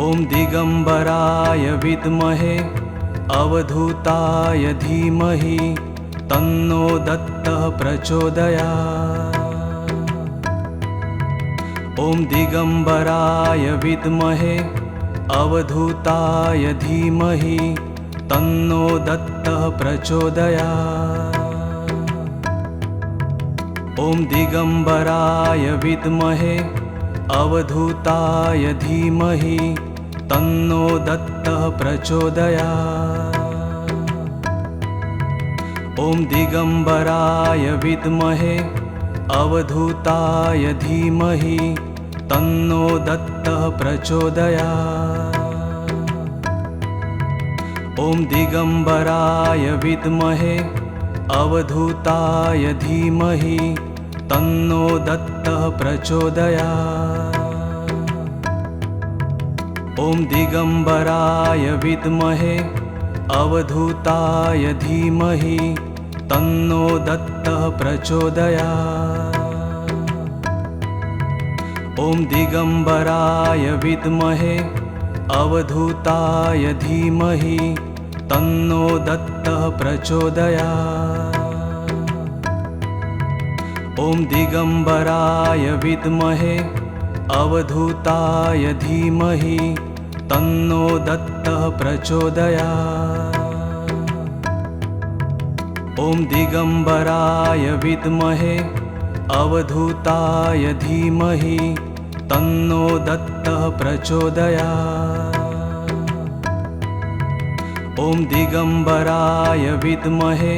ॐ दिगम्बराय विद्महे अवधूताय धीमहि तन्नो दत्तः प्रचोदयात्। ॐ दिगम्बराय विद्महे अवधूताय धीमहि तन्नो दत्तः प्रचोदयात्। ॐ दिगम्बराय विद्महे अवधूताय धीमहि तन्नो दत्तः प्रचोदयात्। ॐ दिगम्बराय विद्महे अवधूताय धीमहि तन्नो दत्तः प्रचोदयात्। ॐ दिगम्बराय विद्महे अवधूताय धीमहि तन्नो दत्तः प्रचोदयात्। ॐ दिगम्बराय विद्महे अवधूताय धीमहि तन्नो दत्तः प्रचोदयात्। ॐ दिगम्बराय विद्महे अवधूताय धीमहि तन्नो दत्तः प्रचोदयात्। ॐ दिगम्बराय विद्महे अवधूताय धीमहि तन्नो दत्तः प्रचोदयात्। ॐ दिगम्बराय विद्महे अवधूताय धीमहि तन्नो दत्तः प्रचोदयात्। ॐ दिगम्बराय विद्महे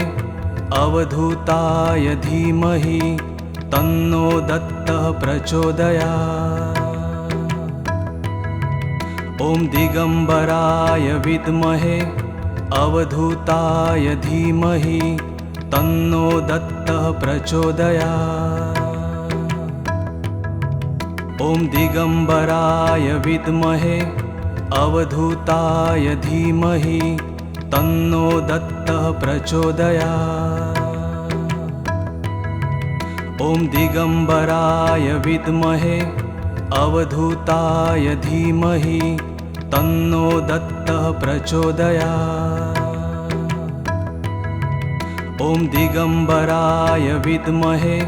अवधूताय धीमहि तन्नो दत्तः प्रचोदयात्। ॐ दिगम्बराय विद्महे अवधूताय धीमहि तन्नो दत्तः प्रचोदयात्। ॐ दिगम्बराय विद्महे अवधूताय धीमहि तन्नो दत्तः प्रचोदयात्। ॐ दिगम्बराय विद्महे अवधूताय धीमहि तन्नो दत्तः प्रचोदयात्। ॐ दिगम्बराय विद्महे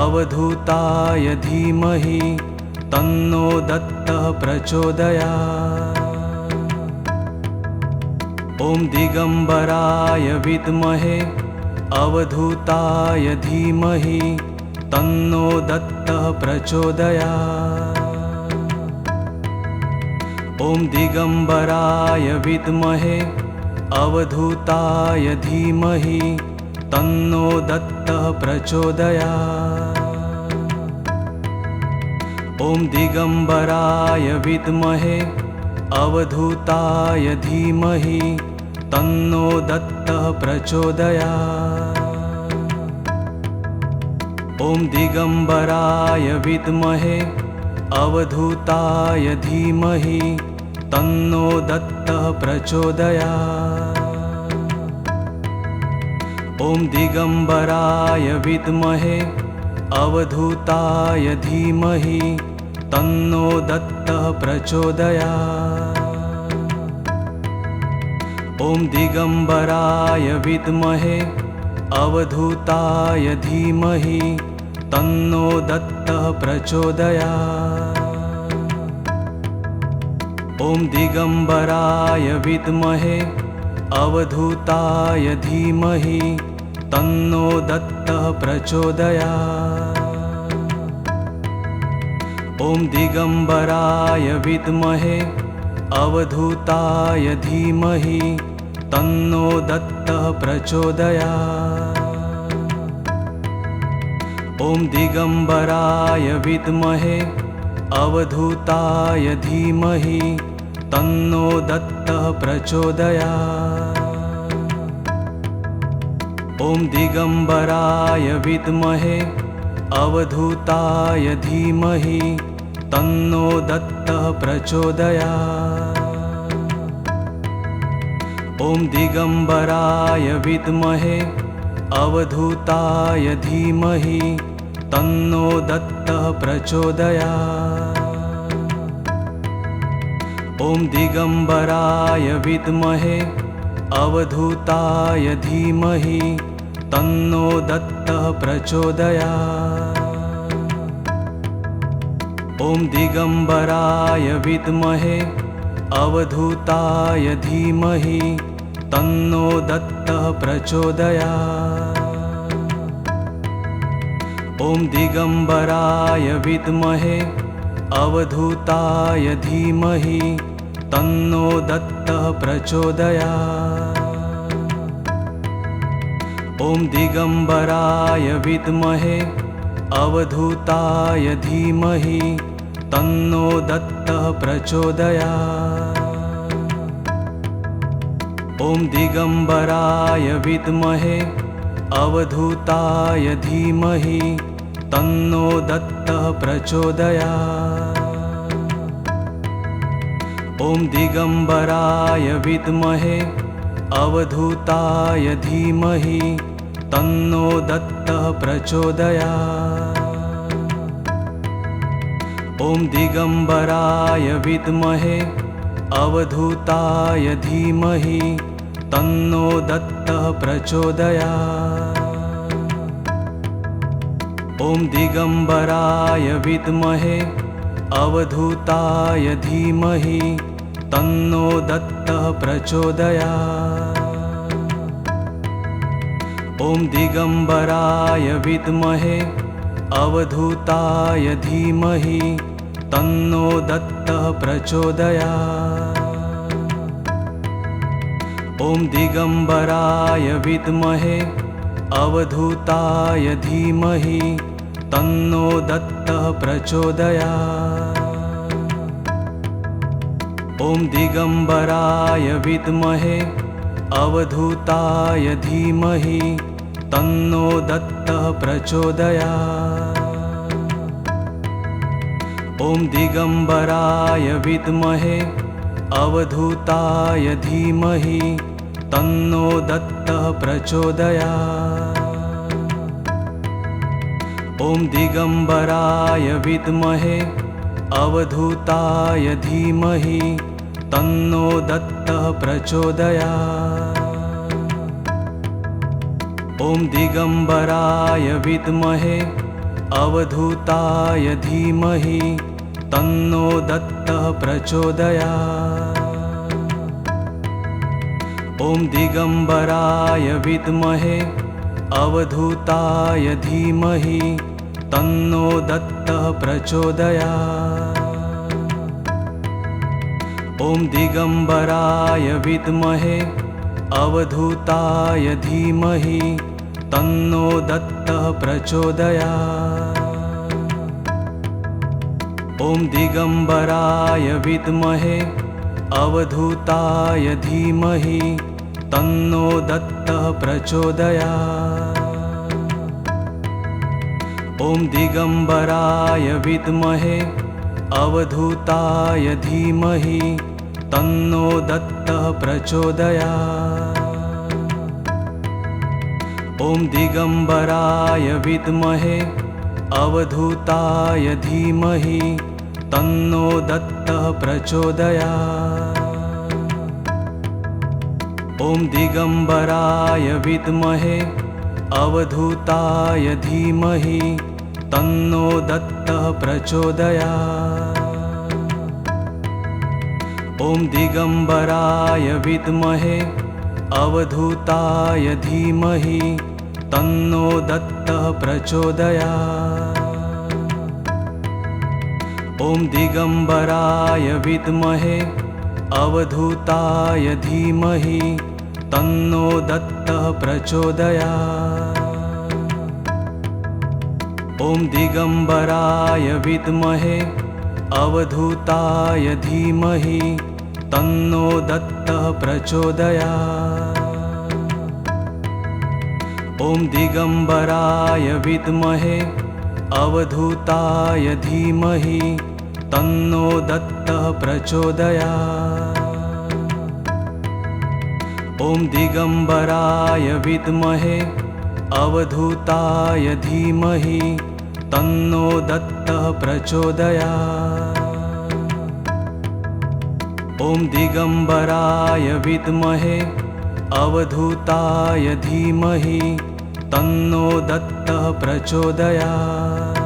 अवधूताय धीमहि तन्नो दत्तः प्रचोदयात्। ॐ दिगम्बराय विद्महे अवधूताय धीमहि तन्नो दत्तः प्रचोदयात्। ॐ दिगम्बराय विद्महे अवधूताय धीमहि तन्नो दत्तः प्रचोदयात्। ॐ दिगम्बराय विद्महे अवधूताय धीमहि तन्नो दत्तः प्रचोदयात्। ॐ दिगम्बराय विद्महे अवधूताय धीमहि तन्नो दत्तः प्रचोदयात्। ॐ दिगम्बराय विद्महे अवधूताय धीमहि तन्नो दत्तः प्रचोदयात्। ॐ दिगम्बराय विद्महे अवधूताय धीमहि तन्नो दत्तः प्रचोदयात्। ॐ दिगम्बराय विद्महे अवधूताय धीमहि तन्नो दत्तः प्रचोदयात्। ॐ दिगम्बराय विद्महे अवधूताय धीमहि तन्नो दत्तः प्रचोदयात्। ॐ दिगम्बराय विद्महे अवधूताय धीमहि तन्नो दत्तः प्रचोदयात्। ॐ दिगम्बराय विद्महे अवधूताय धीमहि तन्नो दत्तः प्रचोदयात्। ॐ दिगम्बराय विद्महे अवधूताय धीमहि तन्नो दत्तः प्रचोदयात्। ॐ दिगम्बराय विद्महे अवधूताय धीमहि तन्नो दत्तः प्रचोदयात्। ॐ दिगम्बराय विद्महे अवधूताय धीमहि तन्नो दत्तः प्रचोदयात्। ॐ दिगम्बराय विद्महे अवधूताय धीमहि तन्नो दत्तः प्रचोदयात्। ॐ दिगम्बराय विद्महे अवधूताय धीमहि तन्नो दत्तः प्रचोदयात्। ॐ दिगम्बराय विद्महे अवधूताय धीमहि तन्नो दत्तः प्रचोदयात्। ॐ दिगम्बराय विद्महे अवधूताय धीमहि तन्नो दत्तः प्रचोदयात्। ॐ दिगम्बराय विद्महे अवधूताय धीमहि तन्नो दत्तः प्रचोदयात्। ॐ दिगम्बराय विद्महे अवधूताय धीमहि तन्नो दत्तः प्रचोदयात्। ॐ दिगम्बराय विद्महे अवधूताय धीमहि तन्नो दत्तः प्रचोदयात्। ॐ दिगम्बराय विद्महे अवधूताय धीमहि तन्नो दत्तः प्रचोदयात्। ॐ दिगम्बराय विद्महे अवधूताय धीमहि तन्नो दत्तः प्रचोदयात्। ॐ दिगम्बराय विद्महे अवधूताय धीमहि तन्नो दत्तः प्रचोदयात्। ॐ दिगम्बराय विद्महे अवधूताय धीमहि तन्नो दत्तः प्रचोदयात्। ॐ दिगम्बराय विद्महे अवधूताय धीमहि तन्नो दत्तः प्रचोदयात्। ॐ दिगम्बराय विद्महे अवधूताय धीमहि तन्नो दत्तः प्रचोदयात्। ॐ दिगम्बराय विद्महे अवधूताय धीमहि तन्नो दत्तः प्रचोदयात्। ॐ दिगम्बराय विद्महे अवधूताय धीमहि तन्नो दत्तः प्रचोदयात्। ॐ दिगम्बराय विद्महे अवधूताय धीमहि तन्नो दत्तः प्रचोदयात्। ॐ दिगम्बराय विद्महे अवधूताय धीमहि तन्नो दत्तः प्रचोदयात्। ॐ दिगम्बराय विद्महे अवधूताय धीमहि तन्नो दत्तः प्रचोदयात्। ॐ दिगम्बराय विद्महे अवधूताय धीमहि तन्नो दत्तः प्रचोदयात्। ॐ दिगम्बराय विद्महे अवधूताय धीमहि तन्नो दत्तः प्रचोदयात्। ॐ दिगम्बराय विद्महे अवधूताय धीमहि तन्नो दत्तः प्रचोदयात्। ॐ दिगम्बराय विद्महे अवधूताय धीमहि तन्नो दत्तः प्रचोदयात्। ॐ दिगम्बराय विद्महे अवधूताय धीमहि तन्नो दत्तः प्रचोदयात्। ॐ दिगम्बराय विद्महे अवधूताय धीमहि तन्नो दत्तः प्रचोदयात्।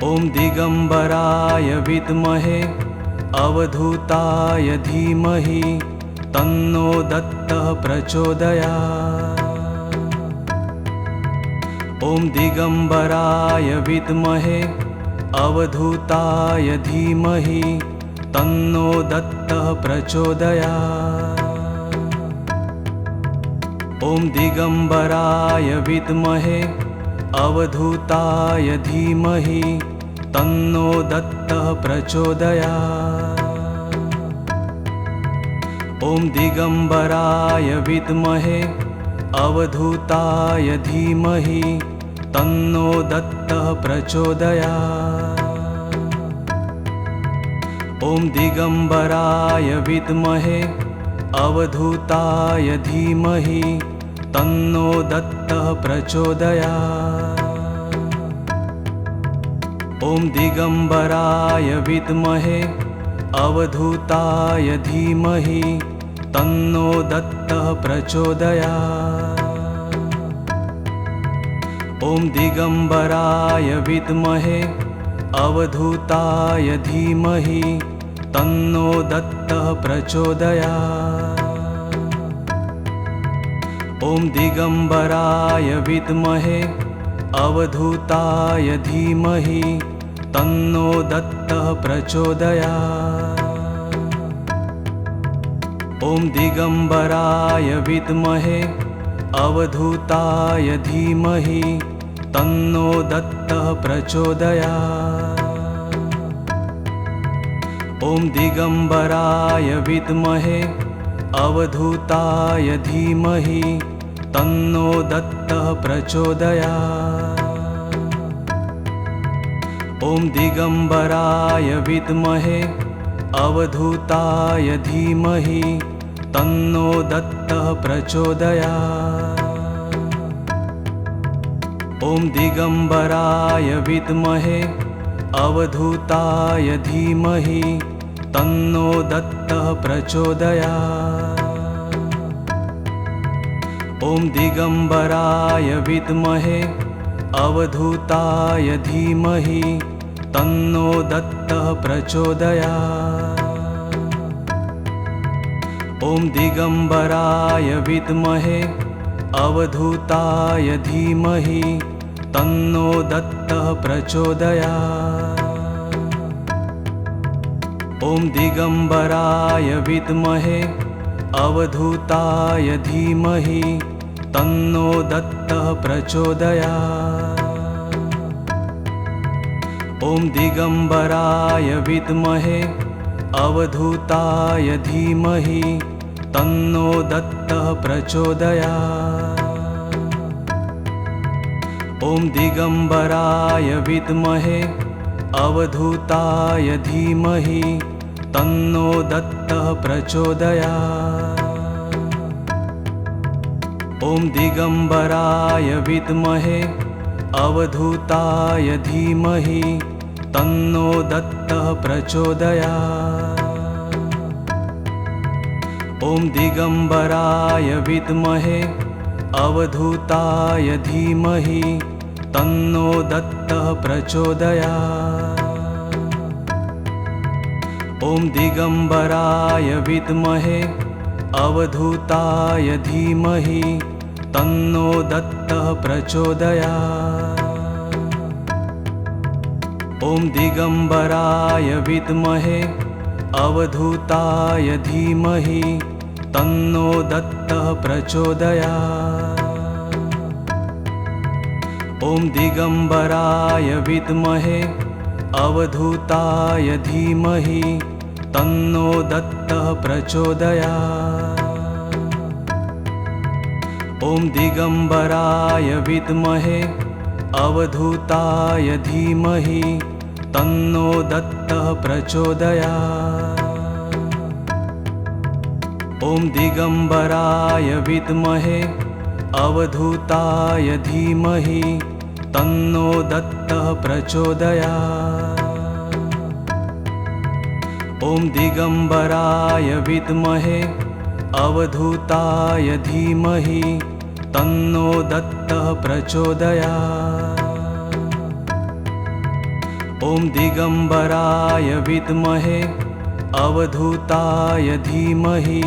ॐ दिगम्बराय विद्महे अवधूताय धीमहि तन्नो दत्तः प्रचोदयात्। ॐ दिगम्बराय विद्महे अवधूताय धीमहि तन्नो दत्तः प्रचोदयात्। ॐ दिगम्बराय विद्महे अवधूताय धीमहि तन्नो दत्तः प्रचोदयात्। ॐ दिगम्बराय विद्महे अवधूताय धीमहि तन्नो दत्तः प्रचोदयात्। ॐ दिगम्बराय विद्महे अवधूताय धीमहि तन्नो दत्तः प्रचोदयात्। ॐ दिगम्बराय विद्महे अवधूताय धीमहि तन्नो दत्तः प्रचोदयात्। ॐ दिगम्बराय विद्महे अवधूताय धीमहि तन्नो दत्तः प्रचोदयात्। ॐ दिगम्बराय विद्महे अवधूताय धीमहि तन्नो दत्तः प्रचोदयात्। ॐ दिगम्बराय विद्महे अवधूताय धीमहि तन्नो दत्तः प्रचोदयात्। ॐ दिगम्बराय विद्महे अवधूताय धीमहि तन्नो दत्तः प्रचोदयात्। ॐ दिगम्बराय विद्महे अवधूताय धीमहि तन्नो दत्तः प्रचोदयात्। ॐ दिगम्बराय विद्महे अवधूताय धीमहि तन्नो दत्तः प्रचोदयात्। ॐ दिगम्बराय विद्महे अवधूताय धीमहि तन्नो दत्तः प्रचोदयात्। ॐ दिगम्बराय विद्महे अवधूताय धीमहि तन्नो दत्तः प्रचोदयात्। ॐ दिगम्बराय विद्महे अवधूताय धीमहि तन्नो दत्तः प्रचोदयात्। ॐ दिगम्बराय विद्महे अवधूताय धीमहि तन्नो दत्तः प्रचोदयात्। ॐ दिगम्बराय विद्महे अवधूताय धीमहि तन्नो दत्तः प्रचोदयात्। ॐ दिगम्बराय विद्महे अवधूताय धीमहि तन्नो दत्तः प्रचोदयात्। ॐ दिगम्बराय विद्महे अवधूताय धीमहि तन्नो दत्तः प्रचोदयात्। ॐ दिगम्बराय विद्महे अवधूताय धीमहि तन्नो दत्तः प्रचोदयात्। ॐ दिगम्बराय विद्महे अवधूताय धीमहि तन्नो दत्तः प्रचोदयात्। ॐ दिगम्बराय विद्महे अवधूताय धीमहि तन्नो दत्तः प्रचोदयात्। ॐ दिगम्बराय विद्महे अवधूताय धीमहि तन्नो दत्तः प्रचोदयात्। ॐ दिगम्बराय विद्महे अवधूताय धीमहि तन्नो दत्तः प्रचोदयात्। ॐ दिगम्बराय विद्महे अवधूताय धीमहि तन्नो दत्तः प्रचोदयात्। ॐ दिगम्बराय विद्महे अवधूताय धीमहि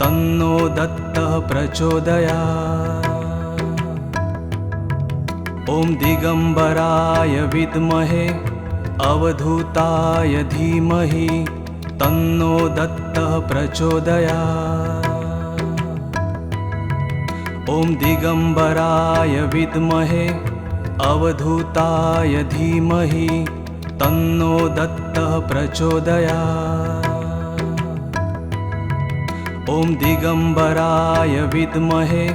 तन्नो दत्तः प्रचोदयात्। ॐ दिगम्बराय विद्महे अवधूताय धीमहि तन्नो दत्तः प्रचोदयात्। ॐ दिगम्बराय विद्महे अवधूताय धीमहि तन्नो दत्तः प्रचोदयात्। ॐ दिगम्बराय विद्महे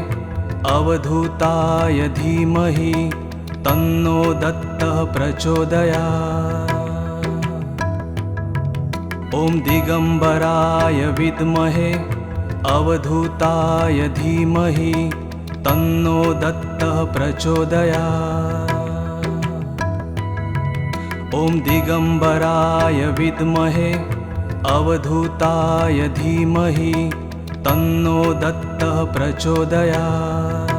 अवधूताय धीमहि तन्नो दत्तः प्रचोदयात्। ॐ दिगम्बराय विद्महे अवधूताय धीमहि तन्नो दत्तः प्रचोदयात्। ॐ दिगम्बराय विद्महे अवधूताय धीमहि तन्नो दत्तः प्रचोदयात्।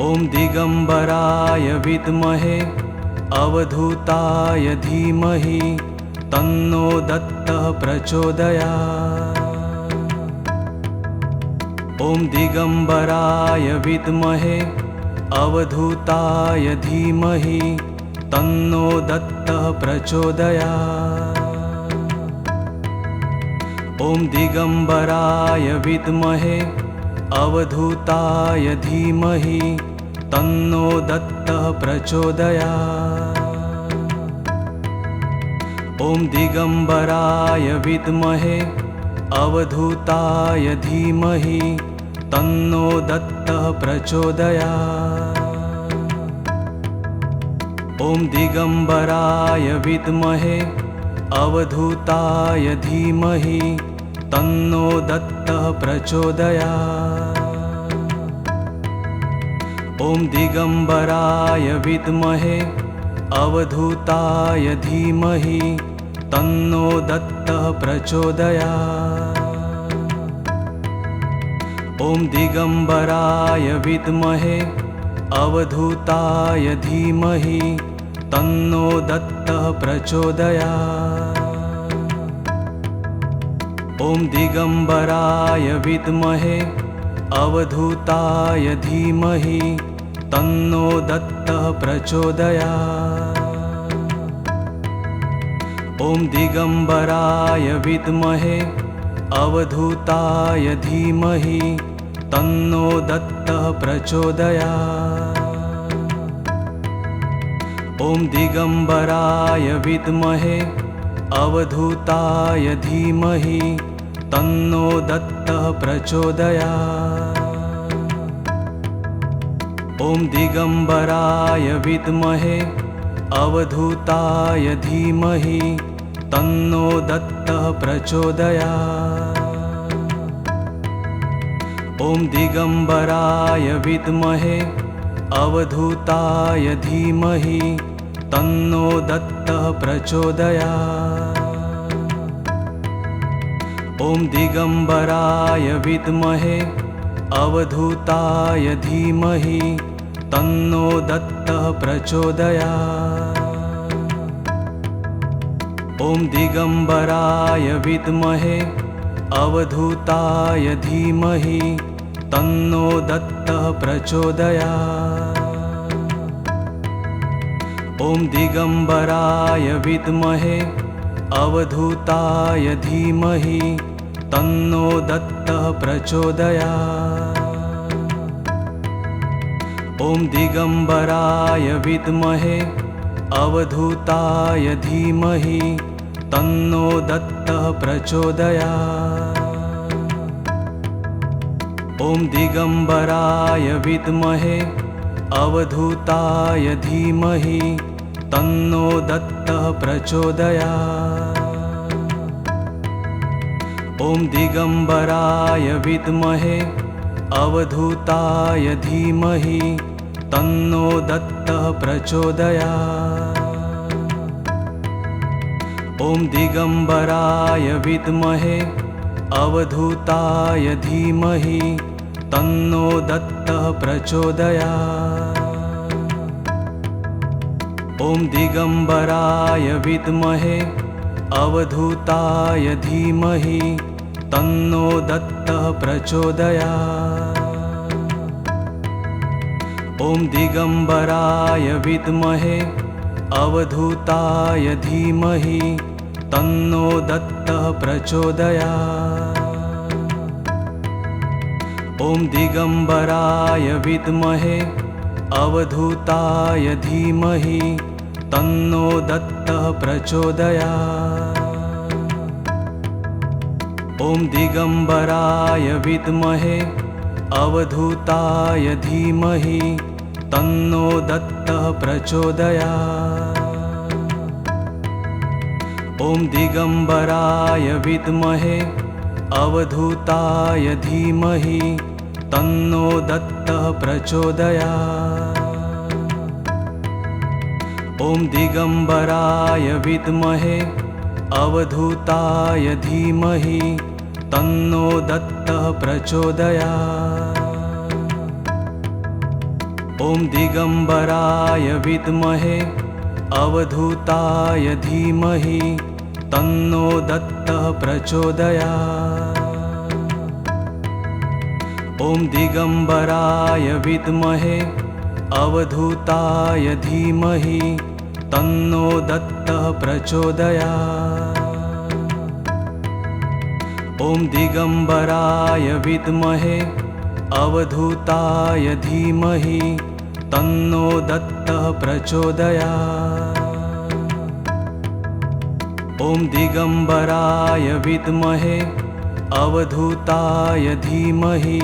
ॐ दिगम्बराय विद्महे अवधूताय धीमहि तन्नो दत्तः प्रचोदयात्। ॐ दिगम्बराय विद्महे अवधूताय धीमहि तन्नो दत्तः प्रचोदयात्। ॐ दिगम्बराय विद्महे अवधूताय धीमहि तन्नो दत्तः प्रचोदयात्। ॐ दिगम्बराय विद्महे अवधूताय धीमहि तन्नो दत्तः प्रचोदयात्। ॐ दिगम्बराय विद्महे अवधूताय धीमहि तन्नो दत्तः प्रचोदयात्। ॐ दिगम्बराय विद्महे अवधूताय धीमहि तन्नो दत्तः प्रचोदयात्। ॐ दिगम्बराय विद्महे अवधूताय धीमहि तन्नो दत्तः प्रचोदयात्। ॐ दिगम्बराय विद्महे अवधूताय धीमहि तन्नो दत्तः प्रचोदयात्। ॐ दिगम्बराय विद्महे अवधूताय धीमहि तन्नो दत्तः प्रचोदयात्। ॐ दिगम्बराय विद्महे अवधूताय धीमहि तन्नो दत्तः प्रचोदयात्। ॐ दिगम्बराय विद्महे अवधूताय धीमहि तन्नो दत्तः प्रचोदयात्। ॐ दिगम्बराय विद्महे अवधूताय धीमहि तन्नो दत्तः प्रचोदयात्। ॐ दिगम्बराय विद्महे अवधूताय धीमहि तन्नो दत्तः प्रचोदयात्। ॐ दिगम्बराय विद्महे अवधूताय धीमहि तन्नो दत्तः प्रचोदयात्। ॐ दिगम्बराय विद्महे अवधूताय धीमहि तन्नो दत्तः प्रचोदयात्। ॐ दिगम्बराय विद्महे अवधूताय धीमहि तन्नो दत्तः प्रचोदयात्। ॐ दिगम्बराय विद्महे अवधूताय धीमहि तन्नो दत्तः प्रचोदयात्। ॐ दिगम्बराय विद्महे अवधूताय धीमहि तन्नो दत्तः प्रचोदयात्। ॐ दिगम्बराय विद्महे अवधूताय धीमहि तन्नो दत्तः प्रचोदयात्। ॐ दिगम्बराय विद्महे अवधूताय धीमहि तन्नो दत्तः प्रचोदयात्। ॐ दिगम्बराय विद्महे अवधूताय धीमहि तन्नो दत्तः प्रचोदयात्। ॐ दिगम्बराय विद्महे अवधूताय धीमहि तन्नो दत्तः प्रचोदयात्। ॐ दिगम्बराय विद्महे अवधूताय धीमहि तन्नो दत्तः प्रचोदयात्। ॐ दिगम्बराय विद्महे अवधूताय धीमहि तन्नो दत्तः प्रचोदयात्। ॐ दिगम्बराय विद्महे अवधूताय धीमहि तन्नो दत्तः प्रचोदयात्। ॐ दिगम्बराय विद्महे अवधूताय धीमहि तन्नो दत्तः प्रचोदयात्। ॐ दिगम्बराय विद्महे अवधूताय धीमहि तन्नो दत्तः प्रचोदयात्। ॐ दिगम्बराय विद्महे अवधूताय धीमहि तन्नो दत्तः प्रचोदयात्। ॐ दिगम्बराय विद्महे अवधूताय धीमहि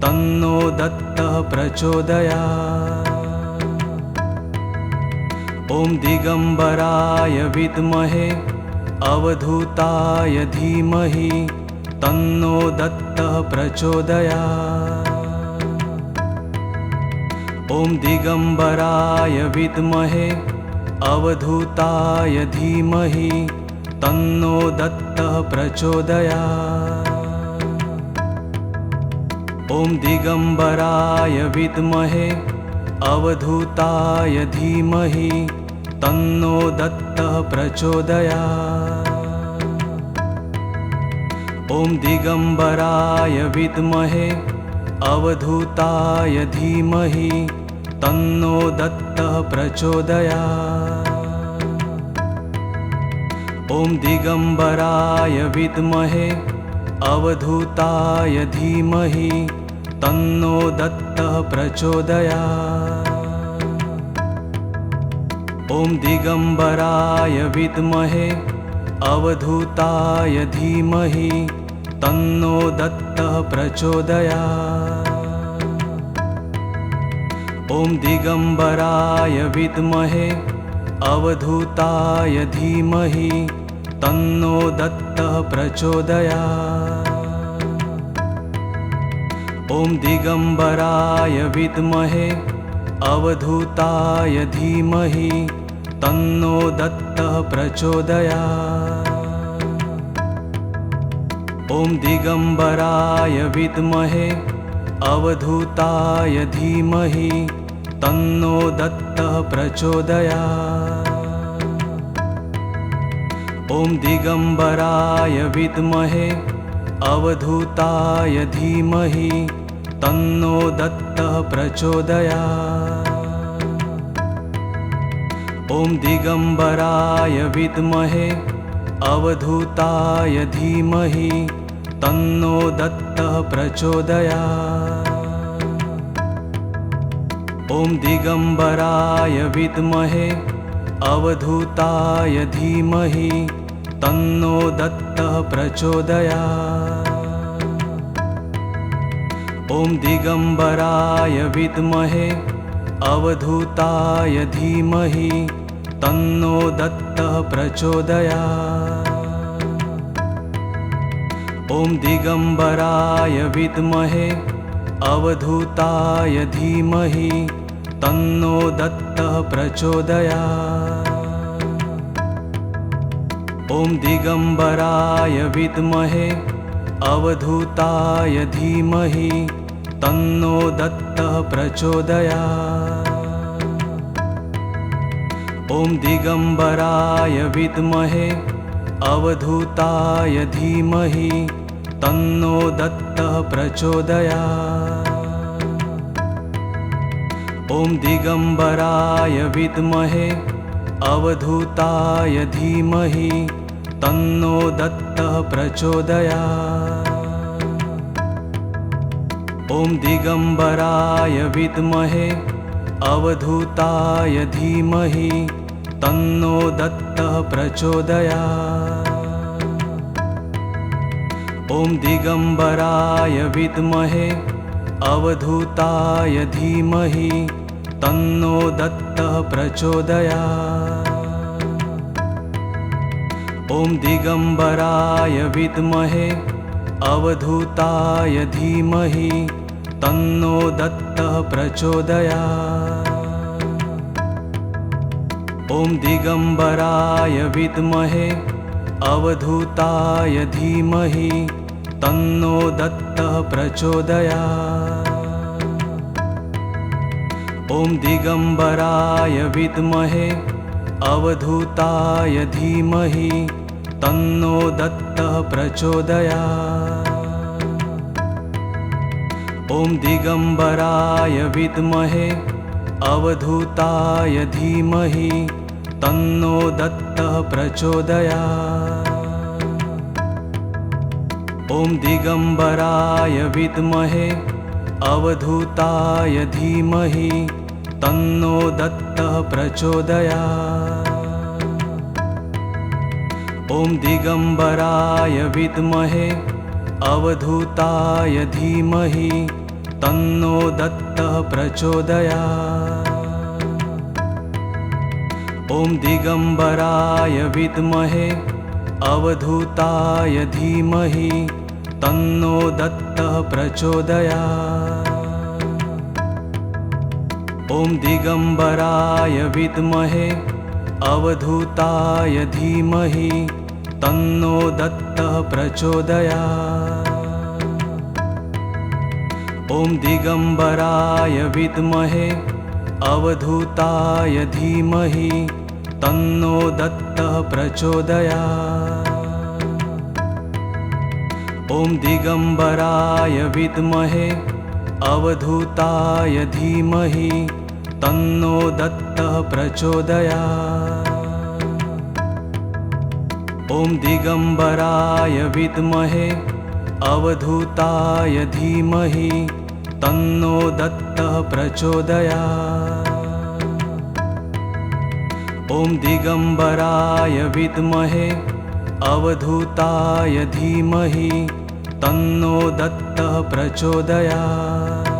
तन्नो दत्तः प्रचोदयात्। ॐ दिगम्बराय विद्महे अवधूताय धीमहि तन्नो दत्तः प्रचोदयात्। ॐ दिगम्बराय विद्महे अवधूताय धीमहि तन्नो दत्तः प्रचोदयात्। ॐ दिगम्बराय विद्महे अवधूताय धीमहि तन्नो दत्तः प्रचोदयात्। ॐ दिगम्बराय विद्महे अवधूताय धीमहि तन्नो दत्तः प्रचोदयात्। ॐ दिगम्बराय विद्महे अवधूताय धीमहि तन्नो दत्तः प्रचोदयात्। ॐ दिगम्बराय विद्महे अवधूताय धीमहि तन्नो दत्तः प्रचोदयात्। ॐ दिगम्बराय विद्महे अवधूताय धीमहि तन्नो दत्तः प्रचोदयात्। ॐ दिगम्बराय विद्महे अवधूताय धीमहि तन्नो दत्तः प्रचोदयात्। ॐ दिगम्बराय विद्महे अवधूताय धीमहि तन्नो दत्तः प्रचोदयात्। ॐ दिगम्बराय विद्महे अवधूताय धीमहि तन्नो दत्तः प्रचोदयात्। ॐ दिगम्बराय विद्महे अवधूताय धीमहि तन्नो दत्तः प्रचोदयात्। ॐ दिगम्बराय विद्महे अवधूताय धीमहि तन्नो दत्तः प्रचोदयात्। ॐ दिगम्बराय विद्महे अवधूताय धीमहि तन्नो दत्तः प्रचोदयात्। ॐ दिगम्बराय विद्महे अवधूताय धीमहि तन्नो दत्तः प्रचोदयात्। ॐ दिगम्बराय विद्महे अवधूताय धीमहि तन्नो दत्तः प्रचोदयात्। ॐ दिगम्बराय विद्महे अवधूताय धीमहि तन्नो दत्तः प्रचोदयात्। ॐ दिगम्बराय विद्महे अवधूताय धीमहि तन्नो दत्तः प्रचोदयात्। ॐ दिगम्बराय विद्महे अवधूताय धीमहि तन्नो दत्तः प्रचोदयात्। ॐ दिगम्बराय विद्महे अवधूताय धीमहि तन्नो दत्तः प्रचोदयात्। ॐ दिगम्बराय विद्महे अवधूताय धीमहि तन्नो दत्तः प्रचोदयात्। ॐ दिगम्बराय विद्महे अवधूताय धीमहि तन्नो दत्तः प्रचोदयात्। ॐ दिगम्बराय विद्महे अवधूताय धीमहि तन्नो दत्तः प्रचोदयात्। ॐ दिगम्बराय विद्महे अवधूताय धीमहि तन्नो दत्तः प्रचोदयात्। ॐ दिगम्बराय विद्महे अवधूताय धीमहि तन्नो दत्तः प्रचोदयात्। ॐ दिगम्बराय विद्महे अवधूताय धीमहि तन्नो दत्तः प्रचोदयात्। ॐ दिगम्बराय विद्महे अवधूताय धीमहि तन्नो दत्तः प्रचोदयात्। ॐ दिगम्बराय विद्महे अवधूताय धीमहि तन्नो दत्तः प्रचोदयात्। ॐ दिगम्बराय विद्महे अवधूताय धीमहि तन्नो दत्तः प्रचोदयात्। ॐ दिगम्बराय विद्महे अवधूताय धीमहि तन्नो दत्तः प्रचोदयात्। ॐ दिगम्बराय विद्महे अवधूताय धीमहि तन्नो दत्तः प्रचोदयात्। ॐ दिगम्बराय विद्महे अवधूताय धीमहि तन्नो दत्तः प्रचोदयात्।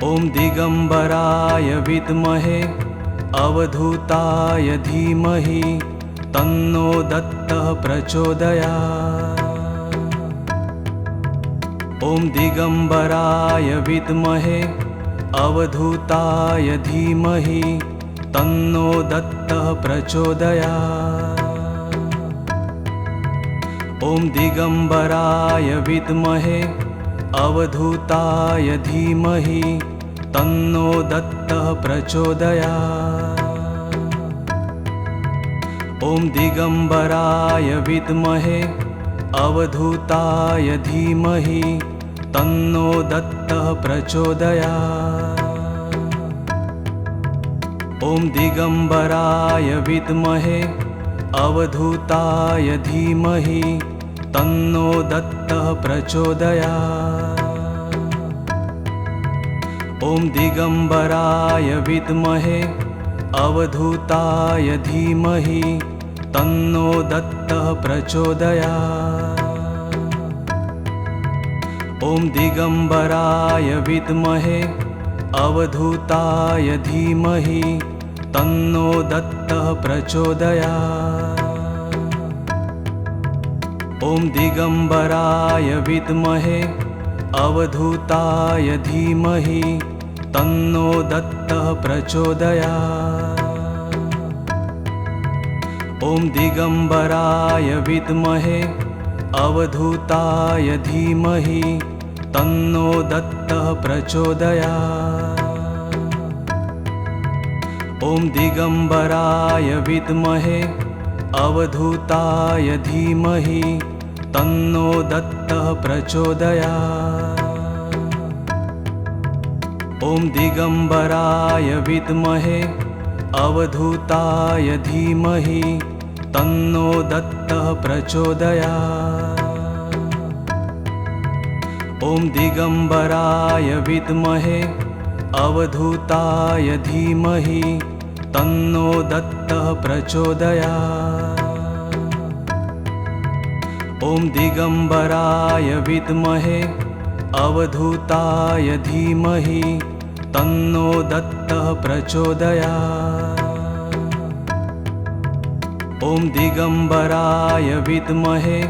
ॐ दिगम्बराय विद्महे अवधूताय धीमहि तन्नो दत्तः प्रचोदयात्। ॐ दिगम्बराय विद्महे अवधूताय धीमहि तन्नो दत्तः प्रचोदयात्। ॐ दिगम्बराय विद्महे अवधूताय धीमहि तन्नो दत्तः प्रचोदयात्। ॐ दिगम्बराय विद्महे अवधूताय धीमहि तन्नो दत्तः प्रचोदयात्। ॐ दिगम्बराय विद्महे अवधूताय धीमहि तन्नो दत्तः प्रचोदयात्। ॐ दिगम्बराय विद्महे अवधूताय धीमहि तन्नो दत्तः प्रचोदयात्। ॐ दिगम्बराय विद्महे अवधूताय धीमहि तन्नो दत्तः प्रचोदयात्। ॐ दिगम्बराय विद्महे अवधूताय धीमहि तन्नो दत्तः प्रचोदयात्। ॐ दिगम्बराय विद्महे अवधूताय धीमहि तन्नो दत्तः प्रचोदयात्। ॐ दिगम्बराय विद्महे अवधूताय धीमहि तन्नो दत्तः प्रचोदयात्। ॐ दिगम्बराय विद्महे अवधूताय धीमहि तन्नो दत्तः प्रचोदयात्। ॐ दिगम्बराय विद्महे अवधूताय धीमहि तन्नो दत्तः प्रचोदयात्। ॐ दिगम्बराय विद्महे अवधूताय धीमहि तन्नो दत्तः प्रचोदयात्। ॐ दिगम्बराय विद्महे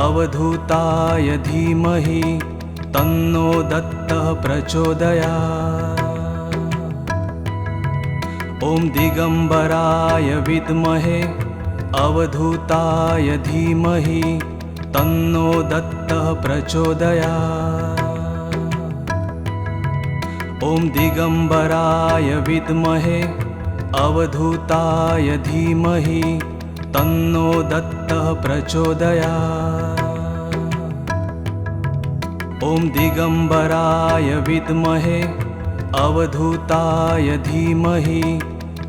अवधूताय धीमहि तन्नो दत्तः प्रचोदयात्। ॐ दिगम्बराय विद्महे अवधूताय धीमहि तन्नो दत्तः प्रचोदयात्। ॐ दिगम्बराय विद्महे अवधूताय धीमहि तन्नो दत्तः प्रचोदयात्। ॐ दिगम्बराय विद्महे अवधूताय धीमहि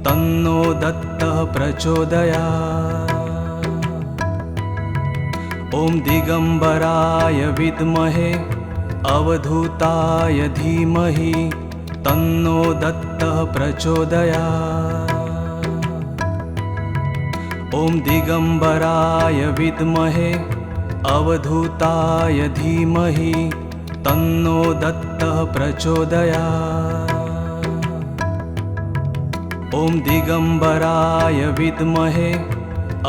तन्नो दत्तः प्रचोदयात्। ॐ दिगम्बराय विद्महे अवधूताय धीमहि तन्नो दत्तः प्रचोदयात्। ॐ दिगम्बराय विद्महे अवधूताय धीमहि तन्नो दत्तः प्रचोदयात्। ॐ दिगम्बराय विद्महे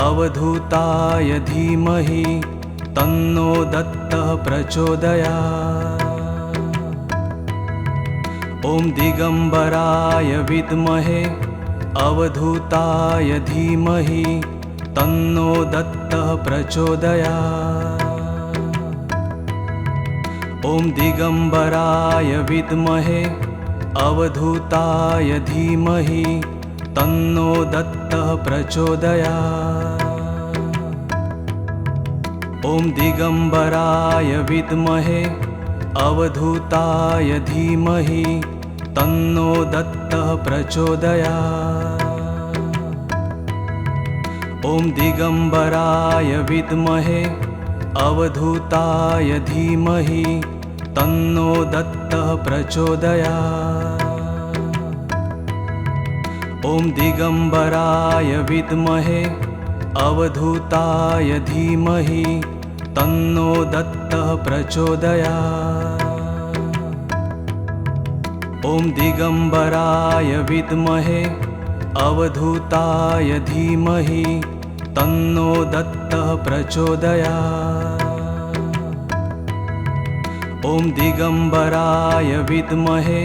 अवधूताय धीमहि तन्नो दत्तः प्रचोदयात्। ॐ दिगम्बराय विद्महे अवधूताय धीमहि तन्नो दत्तः प्रचोदयात्। ॐ दिगम्बराय विद्महे अवधूताय धीमहि तन्नो दत्तः प्रचोदयात्। ॐ दिगम्बराय विद्महे अवधूताय धीमहि तन्नो दत्तः प्रचोदयात्। ॐ दिगम्बराय विद्महे अवधूताय धीमहि तन्नो दत्तः प्रचोदयात्। ॐ दिगम्बराय विद्महे अवधूताय धीमहि तन्नो दत्तः प्रचोदयात्। ॐ दिगम्बराय विद्महे अवधूताय धीमहि तन्नो दत्तः प्रचोदयात्। ॐ दिगम्बराय विद्महे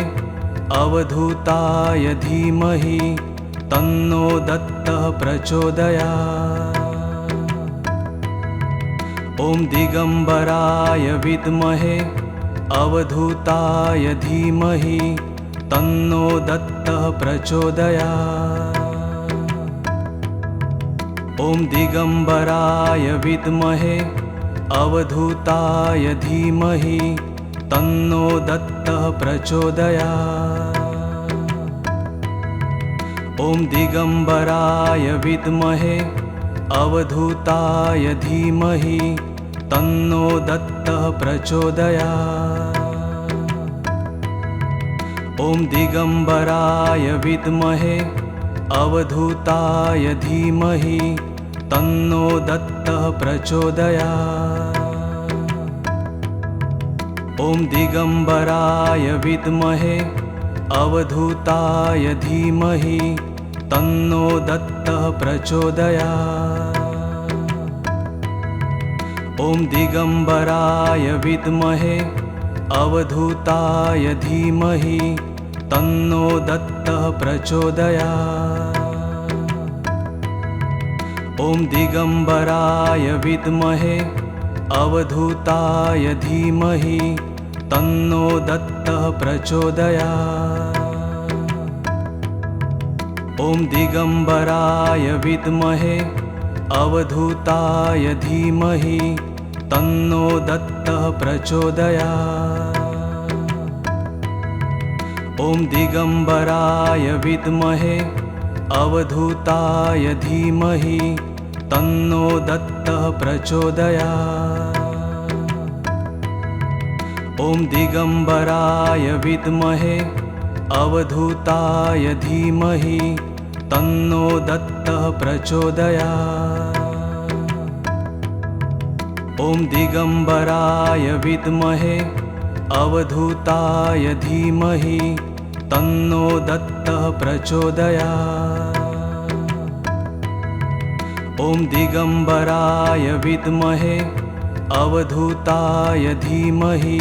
अवधूताय धीमहि तन्नो दत्तः प्रचोदयात्। ॐ दिगम्बराय विद्महे अवधूताय धीमहि तन्नो दत्तः प्रचोदयात्। ॐ दिगम्बराय विद्महे अवधूताय धीमहि तन्नो दत्तः प्रचोदयात्। ॐ दिगम्बराय विद्महे अवधूताय धीमहि तन्नो दत्तः प्रचोदयात्। ॐ दिगम्बराय विद्महे अवधूताय धीमहि तन्नो दत्तः प्रचोदयात्। ॐ दिगम्बराय विद्महे अवधूताय धीमहि तन्नो दत्तः प्रचोदयात्। ॐ दिगम्बराय विद्महे अवधूताय धीमहि तन्नो दत्तः प्रचोदयात्। ॐ दिगम्बराय विद्महे अवधूताय धीमहि तन्नो दत्तः प्रचोदयात्। ॐ दिगम्बराय विद्महे अवधूताय धीमहि तन्नो दत्तः प्रचोदयात्। ॐ दिगम्बराय विद्महे अवधूताय धीमहि तन्नो दत्तः प्रचोदयात्। ॐ दिगम्बराय विद्महे अवधूताय धीमहि तन्नो दत्तः प्रचोदयात्। ॐ दिगम्बराय विद्महे अवधूताय धीमहि तन्नो दत्तः प्रचोदयात्। ॐ दिगम्बराय विद्महे अवधूताय धीमहि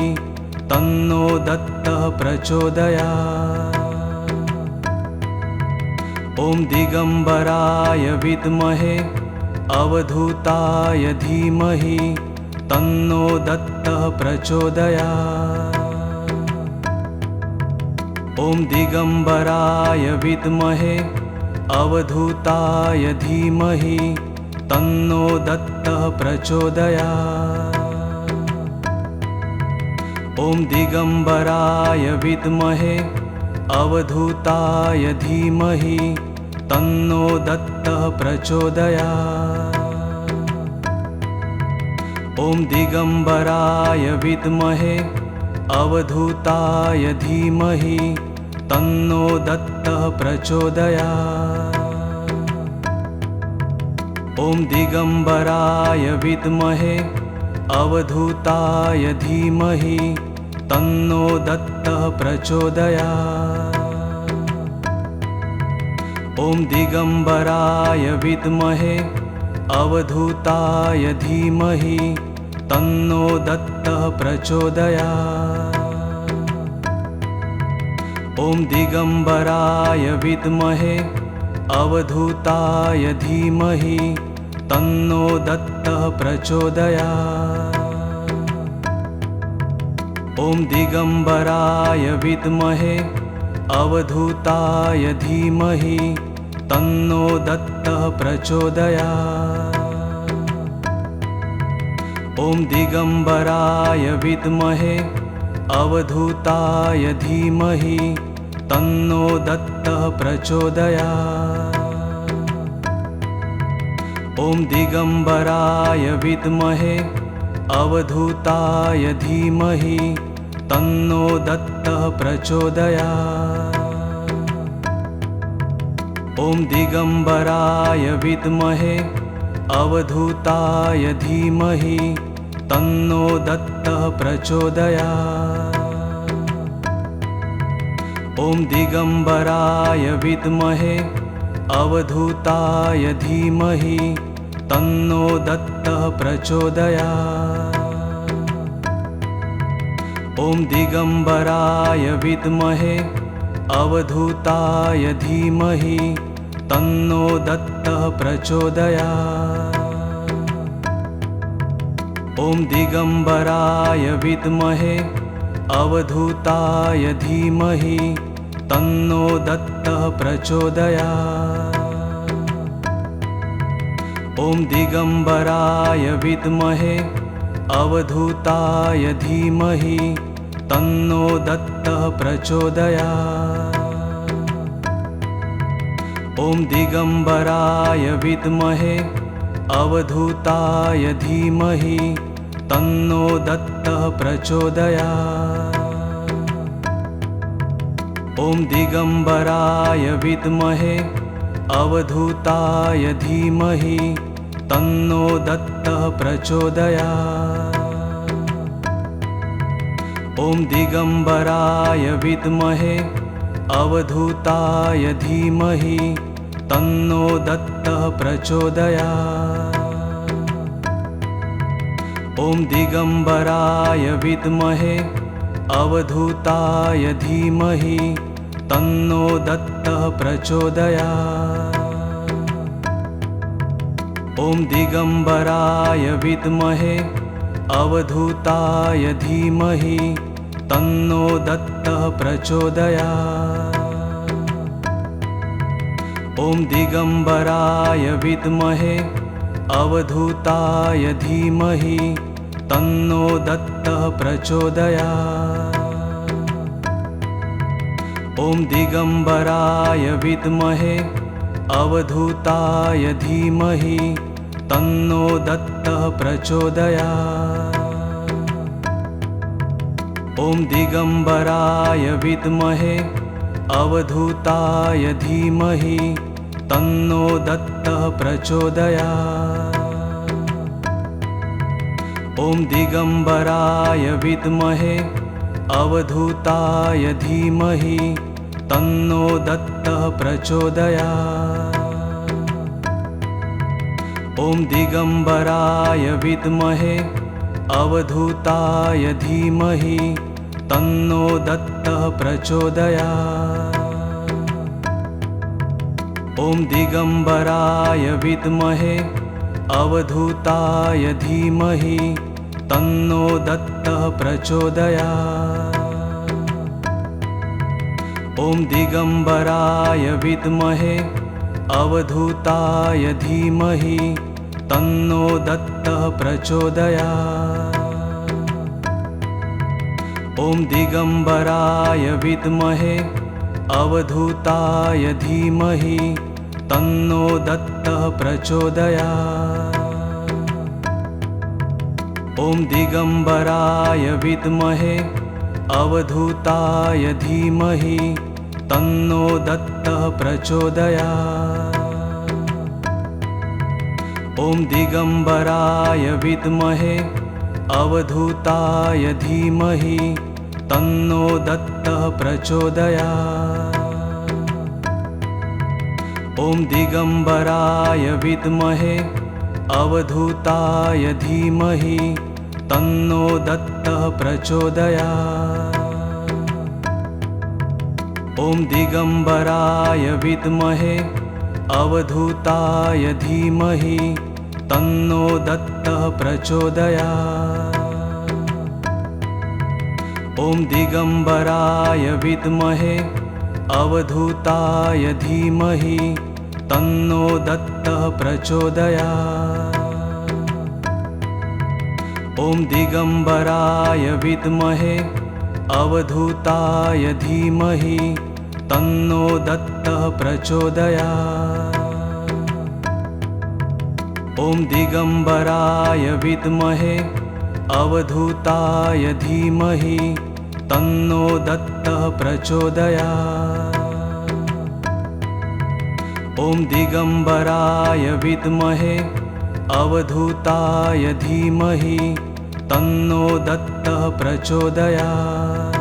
तन्नो दत्तः प्रचोदयात्। ॐ दिगम्बराय विद्महे अवधूताय धीमहि तन्नो दत्तः प्रचोदयात्। ॐ दिगम्बराय विद्महे अवधूताय धीमहि तन्नो दत्तः प्रचोदयात्। ॐ दिगम्बराय विद्महे अवधूताय धीमहि तन्नो दत्तः प्रचोदयात्। ॐ दिगम्बराय विद्महे अवधूताय धीमहि तन्नो दत्तः प्रचोदयात्। ॐ दिगम्बराय विद्महे अवधूताय धीमहि तन्नो दत्तः प्रचोदयात्। ॐ दिगम्बराय विद्महे अवधूताय धीमहि तन्नो दत्तः प्रचोदयात्। ॐ दिगम्बराय विद्महे अवधूताय धीमहि तन्नो दत्तः प्रचोदयात्। ॐ दिगम्बराय विद्महे अवधूताय धीमहि तन्नो दत्तः प्रचोदयात्। ॐ दिगम्बराय विद्महे अवधूताय धीमहि तन्नो दत्तः प्रचोदयात्। ॐ दिगम्बराय विद्महे अवधूताय धीमहि तन्नो दत्तः प्रचोदयात्। ॐ दिगम्बराय विद्महे अवधूताय धीमहि तन्नो दत्तः प्रचोदयात्। ॐ दिगम्बराय विद्महे अवधूताय धीमहि तन्नो दत्तः प्रचोदयात्। ॐ दिगम्बराय विद्महे अवधूताय धीमहि तन्नो दत्तः प्रचोदयात्। ॐ दिगम्बराय विद्महे अवधूताय धीमहि तन्नो दत्तः प्रचोदयात्। ॐ दिगम्बराय विद्महे अवधूताय धीमहि तन्नो दत्तः प्रचोदयात्। ॐ दिगम्बराय विद्महे अवधूताय धीमहि तन्नो दत्तः प्रचोदयात्। ॐ दिगम्बराय विद्महे अवधूताय धीमहि तन्नो दत्तः प्रचोदयात्। ॐ दिगम्बराय विद्महे अवधूताय धीमहि तन्नो दत्तः प्रचोदयात्। ॐ दिगम्बराय विद्महे अवधूताय धीमहि तन्नो दत्तः प्रचोदयात्। ॐ दिगम्बराय विद्महे अवधूताय धीमहि तन्नो दत्तः प्रचोदयात्। ॐ दिगम्बराय विद्महे अवधूताय धीमहि तन्नो दत्तः प्रचोदयात्। ॐ दिगम्बराय विद्महे अवधूताय धीमहि तन्नो दत्तः प्रचोदयात्। ॐ दिगम्बराय विद्महे अवधूताय धीमहि तन्नो दत्तः प्रचोदयात्। ॐ दिगम्बराय विद्महे अवधूताय धीमहि तन्नो दत्तः प्रचोदयात्। ॐ दिगम्बराय विद्महे अवधूताय धीमहि तन्नो दत्तः प्रचोदयात्। ॐ दिगम्बराय विद्महे अवधूताय धीमहि तन्नो दत्तः प्रचोदयात्। ॐ दिगम्बराय विद्महे अवधूताय धीमहि तन्नो दत्तः प्रचोदयात्। ॐ दिगम्बराय विद्महे अवधूताय धीमहि तन्नो दत्तः प्रचोदयात्। ॐ दिगम्बराय विद्महे अवधूताय धीमहि तन्नो दत्तः प्रचोदयात्। ॐ दिगम्बराय विद्महे अवधूताय धीमहि तन्नो दत्तः प्रचोदयात्। ॐ दिगम्बराय विद्महे अवधूताय धीमहि तन्नो दत्तः प्रचोदयात्। ॐ दिगम्बराय विद्महे अवधूताय धीमहि तन्नो दत्तः प्रचोदयात्। ॐ दिगम्बराय विद्महे अवधूताय धीमहि तन्नो दत्तः प्रचोदयात्। ॐ दिगम्बराय विद्महे अवधूताय धीमहि तन्नो दत्तः प्रचोदयात्। ॐ दिगम्बराय विद्महे अवधूताय धीमहि तन्नो दत्तः प्रचोदयात्। ॐ दिगम्बराय विद्महे अवधूताय धीमहि तन्नो दत्तः प्रचोदयात्।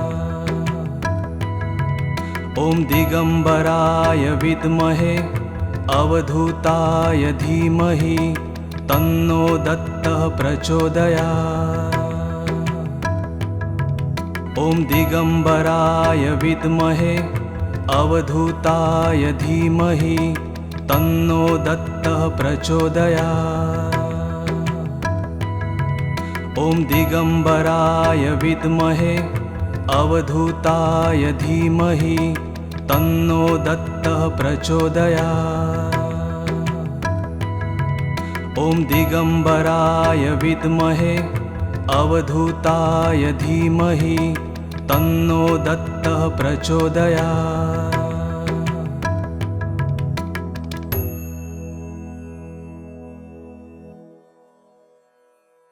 ॐ दिगम्बराय विद्महे अवधूताय धीमहि तन्नो दत्तः प्रचोदयात्। ॐ दिगम्बराय विद्महे अवधूताय धीमहि तन्नो दत्तः प्रचोदयात्। ॐ दिगम्बराय विद्महे अवधूताय धीमहि तन्नो दत्तः प्रचोदयात्। ॐ दिगम्बराय विद्महे अवधूताय धीमहि तन्नो दत्तः प्रचोदयात्।